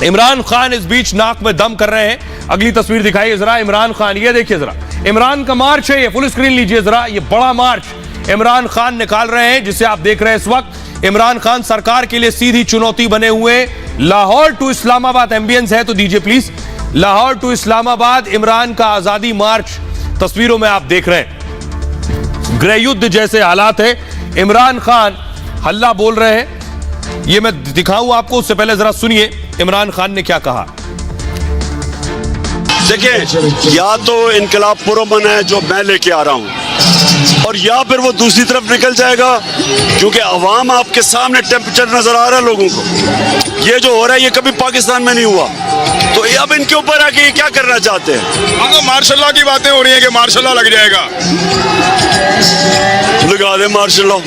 इमरान खान इस बीच नाक में दम कर रहे हैं। अगली तस्वीर दिखाइए जरा। इमरान खान, ये देखिए जरा, इमरान का मार्च है ये, फुल स्क्रीन लीजिए जरा। ये बड़ा मार्च इमरान खान निकाल रहे हैं जिसे आप देख रहे हैं इस वक्त। इमरान खान सरकार के लिए सीधी चुनौती बने हुए। लाहौर टू इस्लामाबाद एम्बियंस है तो दीजिए प्लीज। लाहौर टू इस्लामाबाद इमरान का आजादी मार्च तस्वीरों में आप देख रहे हैं। गृह युद्ध जैसे हालात है। इमरान खान हल्ला बोल रहे हैं, ये मैं दिखाऊं आपको, उससे पहले जरा सुनिए इमरान खान ने क्या कहा। देखिए, या तो इनकलाब पुरअमन है जो मैं लेके आ रहा हूं, और या फिर वो दूसरी तरफ निकल जाएगा, क्योंकि अवाम आपके सामने टेम्परेचर नजर आ रहा है लोगों को। ये जो हो रहा है ये कभी पाकिस्तान में नहीं हुआ। तो ये अब इनके ऊपर आके ये क्या करना चाहते हैं? मार्शल लॉ की बातें हो रही है कि मार्शल लॉ लग जाएगा। लगा दे मार्शल लॉ,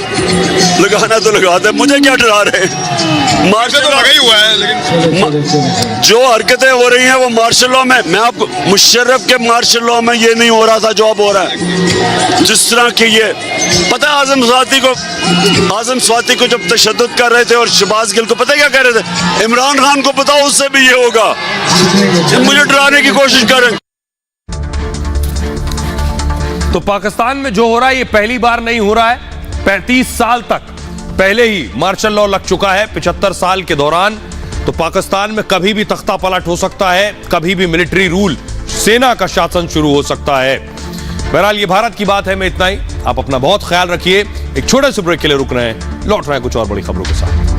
लगाना तो लगा दे, मुझे क्या डरा रहे हैं? मार्शल तो लगा ही हुआ है, लेकिन जो हरकतें हो रही हैं वो मार्शल लॉ में, मैं आप मुशर्रफ के मार्शल लॉ में ये नहीं हो रहा था जो अब हो रहा है। जिस तरह की ये पता है, आजम स्वाति को जब तशद्दुद कर रहे थे और शहबाज गिल को पता क्या कह रहे थे, इमरान खान को बताओ उससे भी ये होगा। मुझे डराने की कोशिश करें। तो पाकिस्तान में जो हो रहा है ये पहली बार नहीं हो रहा है। 35 साल तक पहले ही मार्शल लॉ लग चुका है। 75 साल के दौरान तो पाकिस्तान में कभी भी तख्ता पलट हो सकता है, कभी भी मिलिट्री रूल, सेना का शासन शुरू हो सकता है। बहरहाल ये भारत की बात है, मैं इतना ही। आप अपना बहुत ख्याल रखिए। एक छोटे से ब्रेक के लिए रुक रहे हैं, लौट रहे हैं कुछ और बड़ी खबरों के साथ।